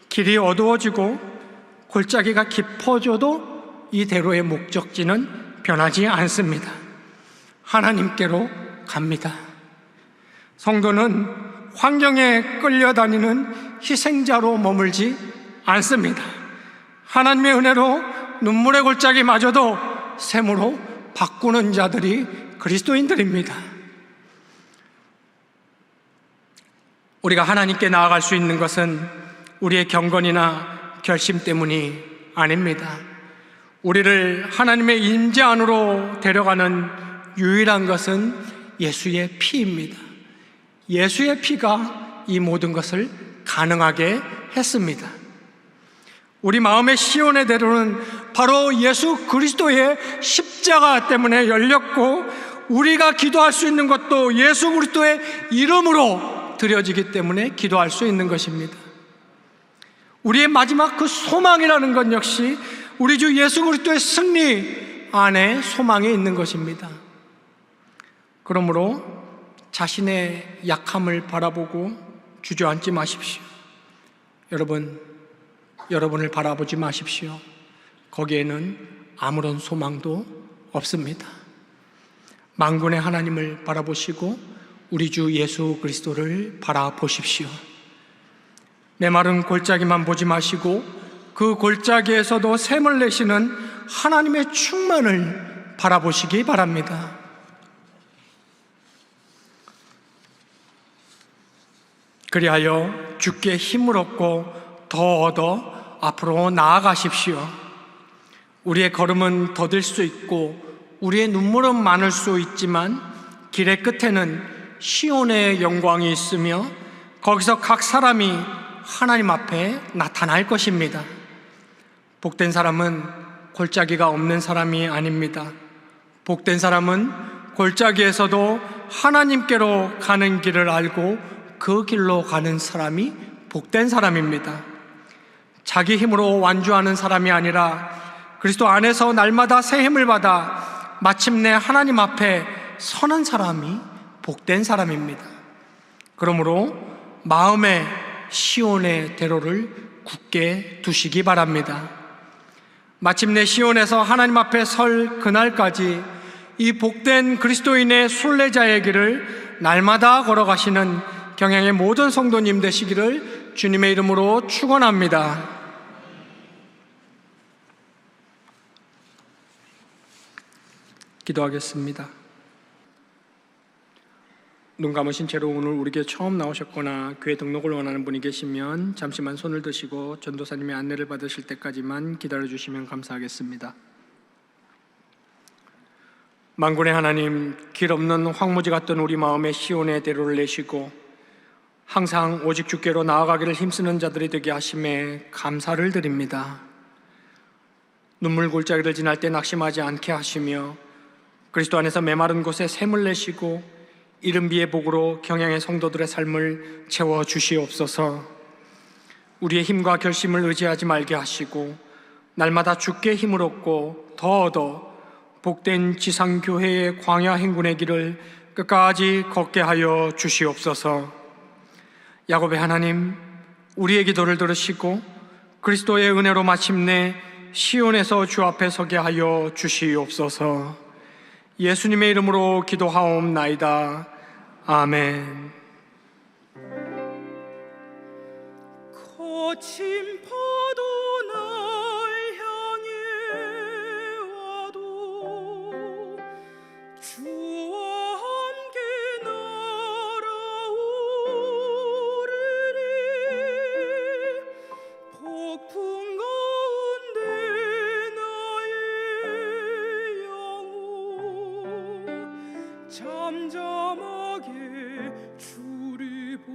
길이 어두워지고 골짜기가 깊어져도 이 대로의 목적지는 변하지 않습니다. 하나님께로 갑니다. 성도는 환경에 끌려다니는 희생자로 머물지 않습니다. 하나님의 은혜로 눈물의 골짜기마저도 샘으로 바꾸는 자들이 그리스도인들입니다. 우리가 하나님께 나아갈 수 있는 것은 우리의 경건이나 결심 때문이 아닙니다. 우리를 하나님의 임재 안으로 데려가는 유일한 것은 예수의 피입니다. 예수의 피가 이 모든 것을 가능하게 했습니다. 우리 마음의 시온의 대로는 바로 예수 그리스도의 십자가 때문에 열렸고, 우리가 기도할 수 있는 것도 예수 그리스도의 이름으로 드려지기 때문에 기도할 수 있는 것입니다. 우리의 마지막 그 소망이라는 것 역시 우리 주 예수 그리스도의 승리 안에 소망이 있는 것입니다. 그러므로 자신의 약함을 바라보고 주저앉지 마십시오. 여러분을 바라보지 마십시오. 거기에는 아무런 소망도 없습니다. 만군의 하나님을 바라보시고 우리 주 예수 그리스도를 바라보십시오. 메마른 골짜기만 보지 마시고 그 골짜기에서도 샘을 내시는 하나님의 충만을 바라보시기 바랍니다. 그리하여 주께 힘을 얻고 더 얻어 앞으로 나아가십시오. 우리의 걸음은 더딜 수 있고 우리의 눈물은 많을 수 있지만 길의 끝에는 시온의 영광이 있으며 거기서 각 사람이 하나님 앞에 나타날 것입니다. 복된 사람은 골짜기가 없는 사람이 아닙니다. 복된 사람은 골짜기에서도 하나님께로 가는 길을 알고 그 길로 가는 사람이 복된 사람입니다. 자기 힘으로 완주하는 사람이 아니라 그리스도 안에서 날마다 새 힘을 받아 마침내 하나님 앞에 서는 사람이 복된 사람입니다. 그러므로 마음의 시온의 대로를 굳게 두시기 바랍니다. 마침내 시온에서 하나님 앞에 설 그날까지 이 복된 그리스도인의 순례자의 길을 날마다 걸어가시는 경양의 모든 성도님 되시기를 주님의 이름으로 축원합니다. 기도하겠습니다. 눈 감으신 채로 오늘 우리에게 처음 나오셨거나 교회 등록을 원하는 분이 계시면 잠시만 손을 드시고 전도사님의 안내를 받으실 때까지만 기다려주시면 감사하겠습니다. 만군의 하나님, 길 없는 황무지 같던 우리 마음의 시온의 대로를 내시고 항상 오직 주께로 나아가기를 힘쓰는 자들이 되게 하심에 감사를 드립니다. 눈물 골짜기를 지날 때 낙심하지 않게 하시며 그리스도 안에서 메마른 곳에 샘을 내시고 이른 비의 복으로 경양의 성도들의 삶을 채워주시옵소서. 우리의 힘과 결심을 의지하지 말게 하시고 날마다 주께 힘을 얻고 더 얻어 복된 지상교회의 광야 행군의 길을 끝까지 걷게 하여 주시옵소서. 야곱의 하나님, 우리의 기도를 들으시고 그리스도의 은혜로 마침내 시온에서 주 앞에 서게 하여 주시옵소서. 예수님의 이름으로 기도하옵나이다. 아멘. 거친 파도 날 향해 와도 주와 함께 날아오르리. 폭풍 가운데 나의 영혼 잠잠하게 주를 보리라.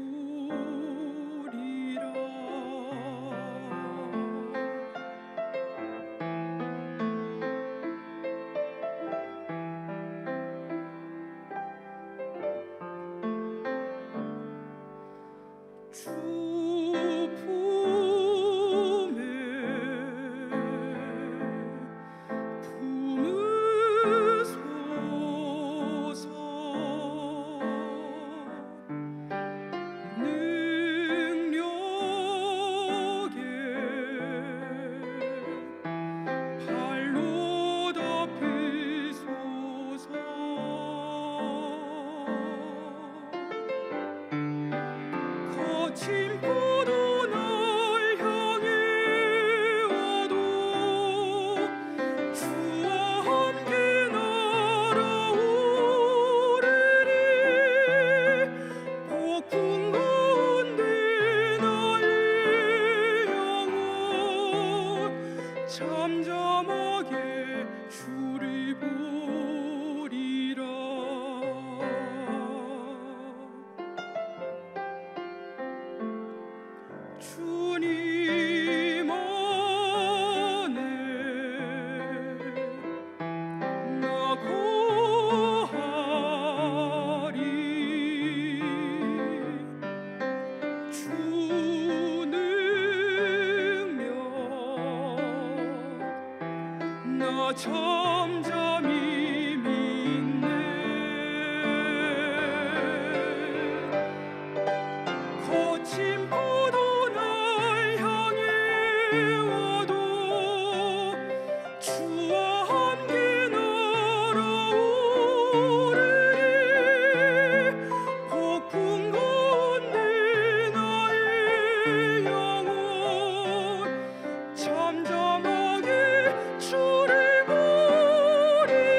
주 품에 품으소서. 능력에 발로 덮으소서. 거친 파도 날 향해 와도 주와 함께 날아오르리. 폭풍 가운데 나의 영혼 잠잠하게 주를 보리라. 주님 안에 나 거하리. 주 능력 나 잠잠히 믿네. 거친 파도 날 향해 와도 주와 함께 날아오르리. 폭풍 가운데 나의 영혼 잠잠하게 주를 보리라.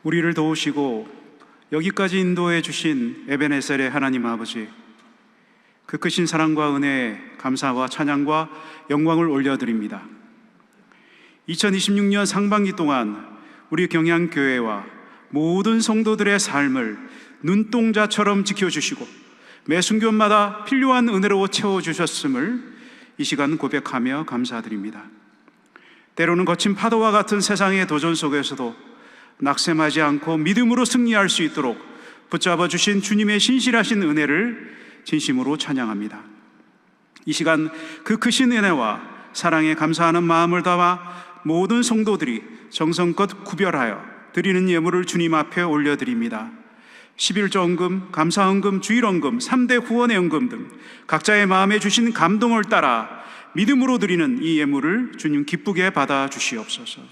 우리를 도우시고 여기까지 인도해 주신 에베네셀의 하나님 아버지, 그 크신 사랑과 은혜에 감사와 찬양과 영광을 올려드립니다. 2026년 상반기 동안 우리 경양교회와 모든 성도들의 삶을 눈동자처럼 지켜주시고 매 순간마다 필요한 은혜로 채워주셨음을 이 시간 고백하며 감사드립니다. 때로는 거친 파도와 같은 세상의 도전 속에서도 낙심하지 않고 믿음으로 승리할 수 있도록 붙잡아 주신 주님의 신실하신 은혜를 진심으로 찬양합니다. 이 시간 그 크신 은혜와 사랑에 감사하는 마음을 담아 모든 성도들이 정성껏 구별하여 드리는 예물을 주님 앞에 올려드립니다. 11조 헌금, 감사 헌금, 주일 헌금, 3대 후원의 헌금 등 각자의 마음에 주신 감동을 따라 믿음으로 드리는 이 예물을 주님 기쁘게 받아 주시옵소서.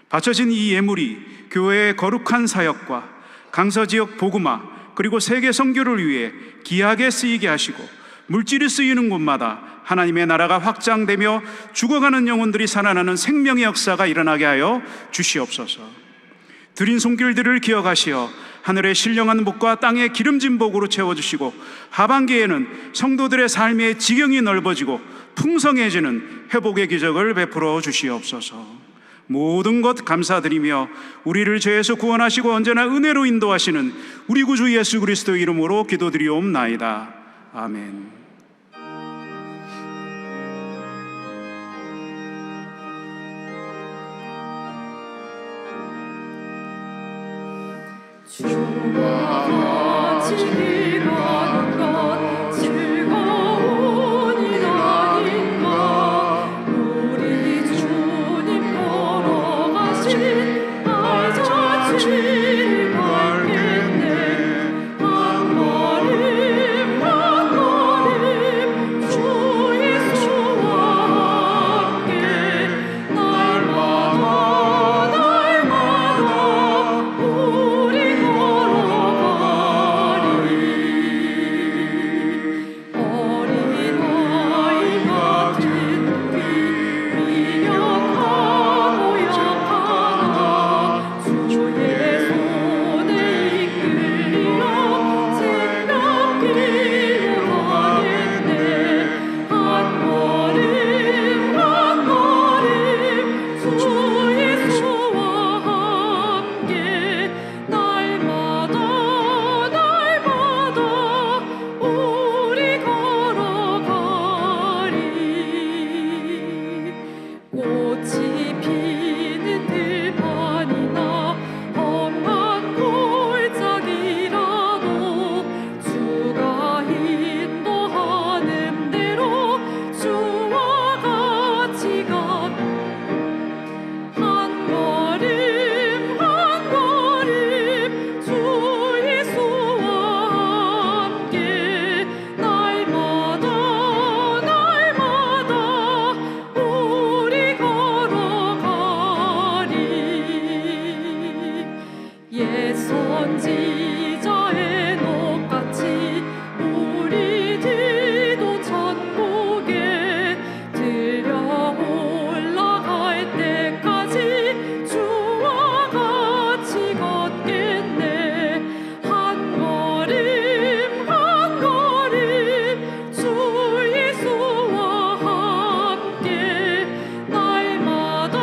바쳐진 이 예물이 교회의 거룩한 사역과 강서 지역 복음화 그리고 세계 선교를 위해 귀하게 쓰이게 하시고 물질이 쓰이는 곳마다 하나님의 나라가 확장되며 죽어가는 영혼들이 살아나는 생명의 역사가 일어나게 하여 주시옵소서. 드린 손길들을 기억하시어 하늘의 신령한 복과 땅의 기름진 복으로 채워주시고 하반기에는 성도들의 삶의 지경이 넓어지고 풍성해지는 회복의 기적을 베풀어 주시옵소서. 모든 것 감사드리며 우리를 죄에서 구원하시고 언제나 은혜로 인도하시는 우리 구주 예수 그리스도의 이름으로 기도드리옵나이다. 아멘. 주와 같이 가는 것 즐거운 일 아닌가. 우리 주님 걸어가신 알자취를 밟겠네. 한 걸음 한 걸음 주 예수와 함께 날마다 우리 어린아이 같은 우리 미력하고 약하나 주의 손에 이끌려 생명길로 가겠네. 한 걸음 한 걸음 주 예수와 함께 날마다 우리 걸어가리. 꽃이 피는 들판이나 험한 골짜기라도 주가 인도하는 대로 주와 같이 가. 한 걸음 한 걸음 주 예수와 함께 날마다 우리 걸어가리. 옛 선지자의 녹같이 우리들도 천국에 들려 올라갈 때까지 주와 같이 걷겠네. 한 걸음 한 걸음 주 예수와 함께 날마다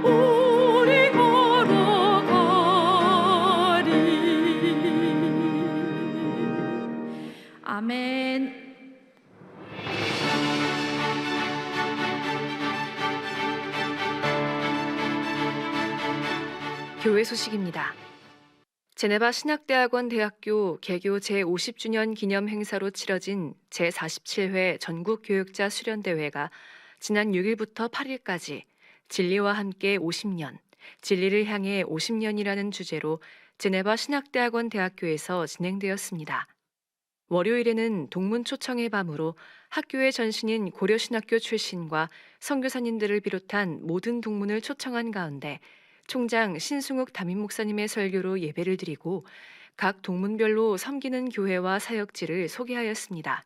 우리 걸어가리. 아멘. 교회 소식입니다. 제네바 신학대학원 대학교 개교 제50주년 기념 행사로 치러진 제47회 전국교역자 수련대회가 지난 6일부터 8일까지 진리와 함께 50년, 진리를 향해 50년이라는 주제로 제네바 신학대학원 대학교에서 진행되었습니다. 월요일에는 동문 초청의 밤으로 학교의 전신인 고려신학교 출신과 선교사님들을 비롯한 모든 동문을 초청한 가운데 총장 신승욱 담임 목사님의 설교로 예배를 드리고 각 동문별로 섬기는 교회와 사역지를 소개하였습니다.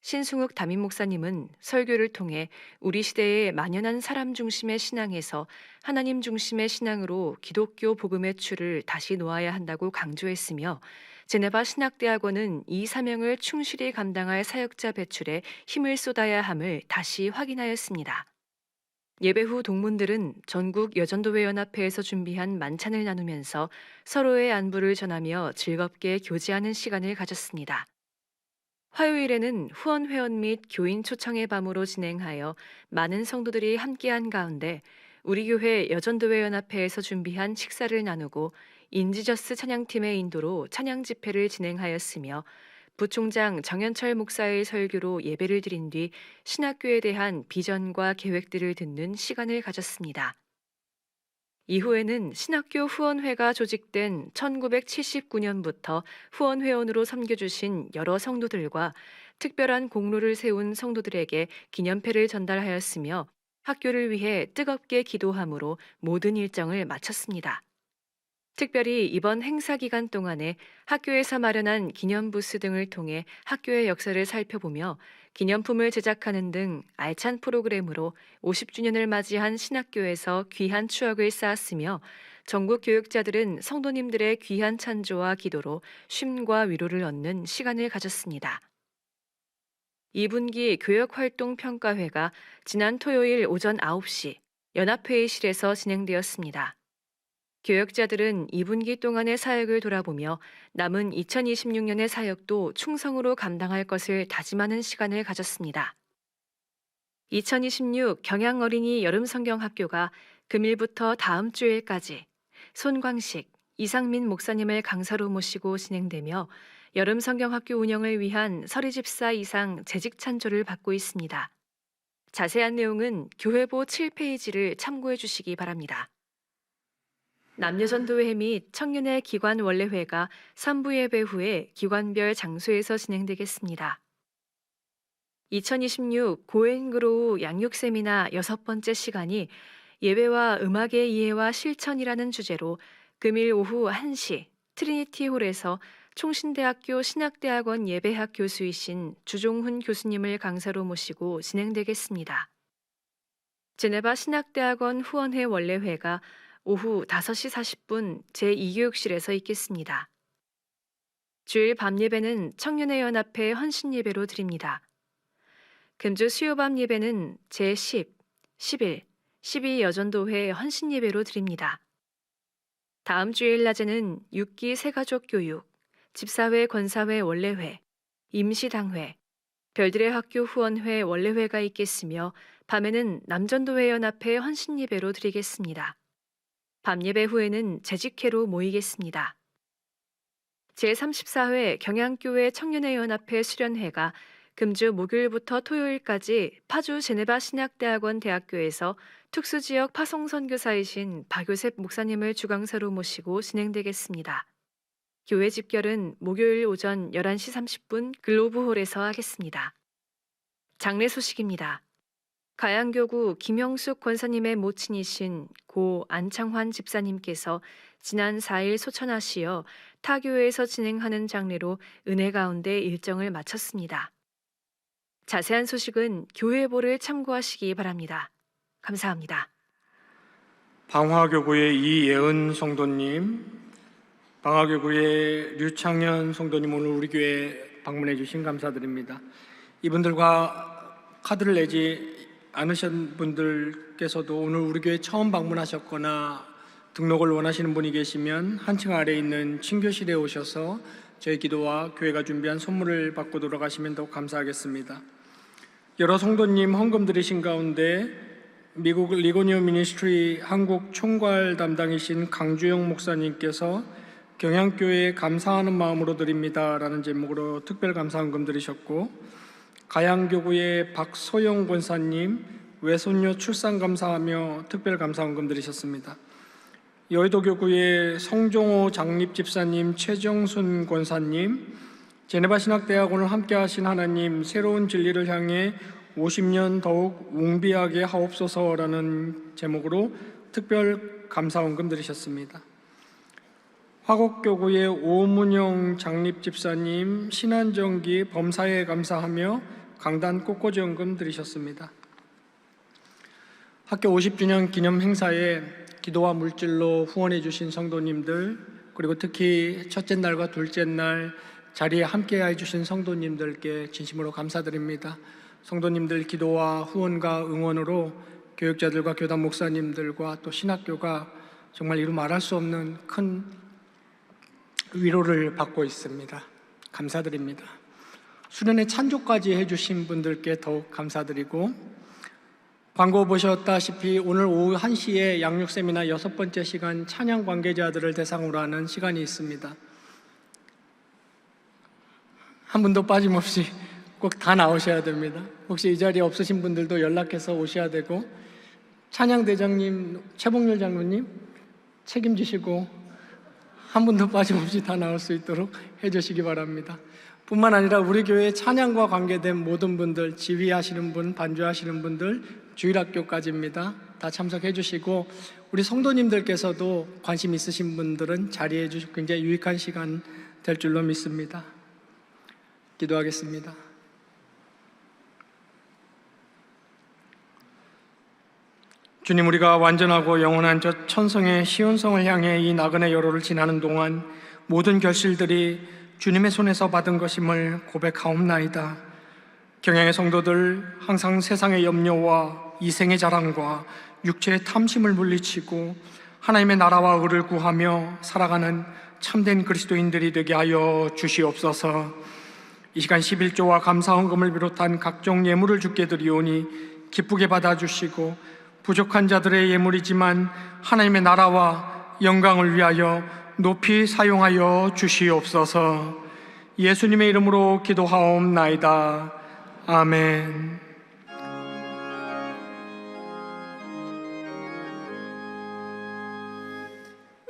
신승욱 담임 목사님은 설교를 통해 우리 시대의 만연한 사람 중심의 신앙에서 하나님 중심의 신앙으로 기독교 복음의 추를 다시 놓아야 한다고 강조했으며, 제네바 신학대학원은 이 사명을 충실히 감당할 사역자 배출에 힘을 쏟아야 함을 다시 확인하였습니다. 예배 후 동문들은 전국 여전도회 연합회에서 준비한 만찬을 나누면서 서로의 안부를 전하며 즐겁게 교제하는 시간을 가졌습니다. 화요일에는 후원 회원 및 교인 초청의 밤으로 진행하여 많은 성도들이 함께한 가운데 우리 교회 여전도회 연합회에서 준비한 식사를 나누고 인지저스 찬양팀의 인도로 찬양 집회를 진행하였으며, 부총장 정현철 목사의 설교로 예배를 드린 뒤 신학교에 대한 비전과 계획들을 듣는 시간을 가졌습니다. 이후에는 신학교 후원회가 조직된 1979년부터 후원회원으로 섬겨주신 여러 성도들과 특별한 공로를 세운 성도들에게 기념패를 전달하였으며, 학교를 위해 뜨겁게 기도함으로 모든 일정을 마쳤습니다. 특별히 이번 행사 기간 동안에 학교에서 마련한 기념 부스 등을 통해 학교의 역사를 살펴보며 기념품을 제작하는 등 알찬 프로그램으로 50주년을 맞이한 신학교에서 귀한 추억을 쌓았으며, 전국 교육자들은 성도님들의 귀한 찬조와 기도로 쉼과 위로를 얻는 시간을 가졌습니다. 2분기 교역활동평가회가 지난 토요일 오전 9시 연합회의실에서 진행되었습니다. 교역자들은 2분기 동안의 사역을 돌아보며 남은 2026년의 사역도 충성으로 감당할 것을 다짐하는 시간을 가졌습니다. 2026 경양어린이 여름성경학교가 금일부터 다음 주일까지 손광식, 이상민 목사님을 강사로 모시고 진행되며 여름성경학교 운영을 위한 서리집사 이상 재직 찬조를 받고 있습니다. 자세한 내용은 교회보 7페이지를 참고해 주시기 바랍니다. 남녀전도회 및 청년의 기관 원래회가 3부 예배 후에 기관별 장소에서 진행되겠습니다. 2026 고앤그로우 양육세미나 6번째 시간이 예배와 음악의 이해와 실천이라는 주제로 금일 오후 1시 트리니티홀에서 총신대학교 신학대학원 예배학 교수이신 주종훈 교수님을 강사로 모시고 진행되겠습니다. 제네바 신학대학원 후원회 원래회가 오후 5시 40분 제2교육실에서 있겠습니다. 주일 밤 예배는 청년의 연합회 헌신 예배로 드립니다. 금주 수요밤 예배는 제10, 11, 12 여전도회 헌신 예배로 드립니다. 다음 주일 낮에는 6기 새가족 교육, 집사회 권사회 원래회, 임시당회, 별들의 학교 후원회 원래회가 있겠으며, 밤에는 남전도회 연합회 헌신 예배로 드리겠습니다. 밤 예배 후에는 재직회로 모이겠습니다. 제34회 경양교회 청년의 연합회 수련회가 금주 목요일부터 토요일까지 파주 제네바 신학대학원 대학교에서 특수지역 파송선교사이신 박요셉 목사님을 주강사로 모시고 진행되겠습니다. 교회 집결은 목요일 오전 11시 30분 글로브홀에서 하겠습니다. 장례 소식입니다. 가양교구 김영숙 권사님의 모친이신 고 안창환 집사님께서 지난 4일 소천하시어 타교회에서 진행하는 장례로 은혜 가운데 일정을 마쳤습니다. 자세한 소식은 교회보를 참고하시기 바랍니다. 감사합니다. 방화교구의 이예은 성도님, 방화교구의 류창현 성도님, 오늘 우리 교회 방문해 주신 감사드립니다. 이분들과 카드를 내지 않으신 분들께서도 오늘 우리 교회 처음 방문하셨거나 등록을 원하시는 분이 계시면 한층 아래에 있는 친교실에 오셔서 저희 기도와 교회가 준비한 선물을 받고 돌아가시면 더욱 감사하겠습니다. 여러 성도님 헌금 드리신 가운데 미국 리고니오 미니스트리 한국 총괄 담당이신 강주영 목사님께서 경양교회에 감사하는 마음으로 드립니다라는 제목으로 특별 감사헌금 드리셨고, 가양교구의 박소영 권사님 외손녀 출산 감사하며 특별 감사헌금 드리셨습니다. 여의도교구의 성종호 장립집사님, 최정순 권사님, 제네바 신학대학원을 함께하신 하나님, 새로운 진리를 향해 50년 더욱 웅비하게 하옵소서라는 제목으로 특별 감사헌금 드리셨습니다. 화곡교구의 오문영 장립집사님, 신한정기 범사에 감사하며 강단 꽃꽂이원금 드리셨습니다. 학교 50주년 기념 행사에 기도와 물질로 후원해 주신 성도님들, 그리고 특히 첫째 날과 둘째 날 자리에 함께해 주신 성도님들께 진심으로 감사드립니다. 성도님들 기도와 후원과 응원으로 교육자들과 교단 목사님들과 또 신학교가 정말 이루 말할 수 없는 큰 위로를 받고 있습니다. 감사드립니다. 수련회 찬조까지 해주신 분들께 더욱 감사드리고, 광고 보셨다시피 오늘 오후 1시에 양육 세미나 6번째 시간 찬양 관계자들을 대상으로 하는 시간이 있습니다. 한 분도 빠짐없이 꼭 다 나오셔야 됩니다. 혹시 이 자리에 없으신 분들도 연락해서 오셔야 되고, 찬양대장님, 최봉렬 장로님 책임지시고 한 분도 빠짐없이 다 나올 수 있도록 해주시기 바랍니다. 뿐만 아니라 우리 교회 찬양과 관계된 모든 분들, 지휘하시는 분, 반주하시는 분들, 주일학교까지입니다. 다 참석해 주시고, 우리 성도님들께서도 관심 있으신 분들은 자리해 주시고 굉장히 유익한 시간 될 줄로 믿습니다. 기도하겠습니다. 주님, 우리가 완전하고 영원한 저 천성의 시온성을 향해 이 나그네 여로를 지나는 동안 모든 결실들이 주님의 손에서 받은 것임을 고백하옵나이다. 경양의 성도들, 항상 세상의 염려와 이생의 자랑과 육체의 탐심을 물리치고 하나님의 나라와 의를 구하며 살아가는 참된 그리스도인들이 되게 하여 주시옵소서. 이 시간 11조와 감사헌금을 비롯한 각종 예물을 주께 드리오니 기쁘게 받아주시고, 부족한 자들의 예물이지만 하나님의 나라와 영광을 위하여 높이 사용하여 주시옵소서. 예수님의 이름으로 기도하옵나이다. 아멘.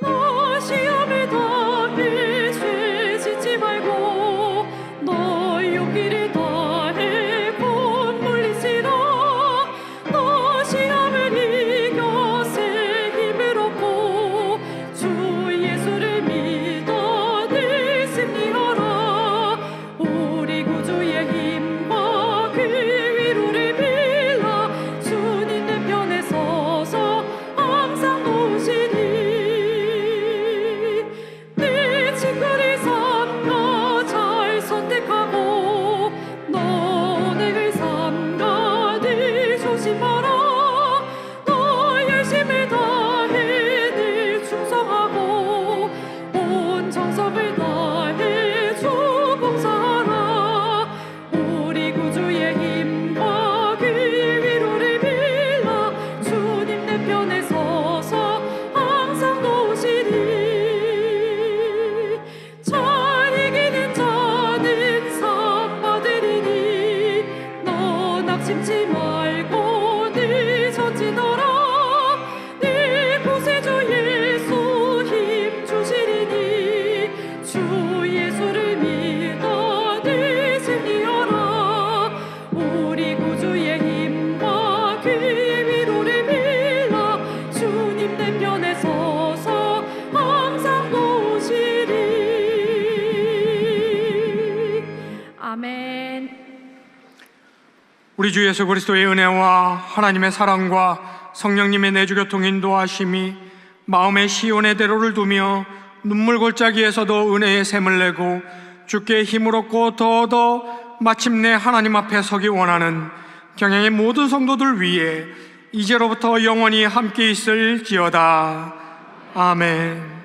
너 시험을 다해 죄 짓지 말고 너 용기를 다해 곧 물리치라. 너 시험을 이겨 새 힘을 얻고 주 예수를 믿어 늘 승리하라. 우리 구주의 힘과 그 위로를 빌라. 주님 내 편에 서서 항상 도우시니 내 친구를 삼가 잘 선택하고 너 내를 삼가 늘 조심하라. 너 열심을 다해 늘 충성하고 온 정성을 다해 주 봉사하라. 우리 구주의 힘과 그의 위로를 빌라. 주님 내 편에 서서 항상 도우시리. 잘 이기는 자는 상 받으리니 너 낙심치 말고 늘 전진하라. 네 구세주 예수 힘 주시리니 주 예수를 믿어 늘 승리하라. 우리 구주의 힘과 그의 위로를 빌라. 주님 내 편에 서서 항상 도우시리. 아멘. 우리 주 예수 그리스도의 은혜와 하나님의 사랑과 성령님의 내주교통 인도하심이 마음의 시온의 대로를 두며 눈물 골짜기에서도 은혜의 샘을 내고 주께 힘을 얻고 더더 마침내 하나님 앞에 서기 원하는 경양의 모든 성도들 위해 이제로부터 영원히 함께 있을지어다. 아멘.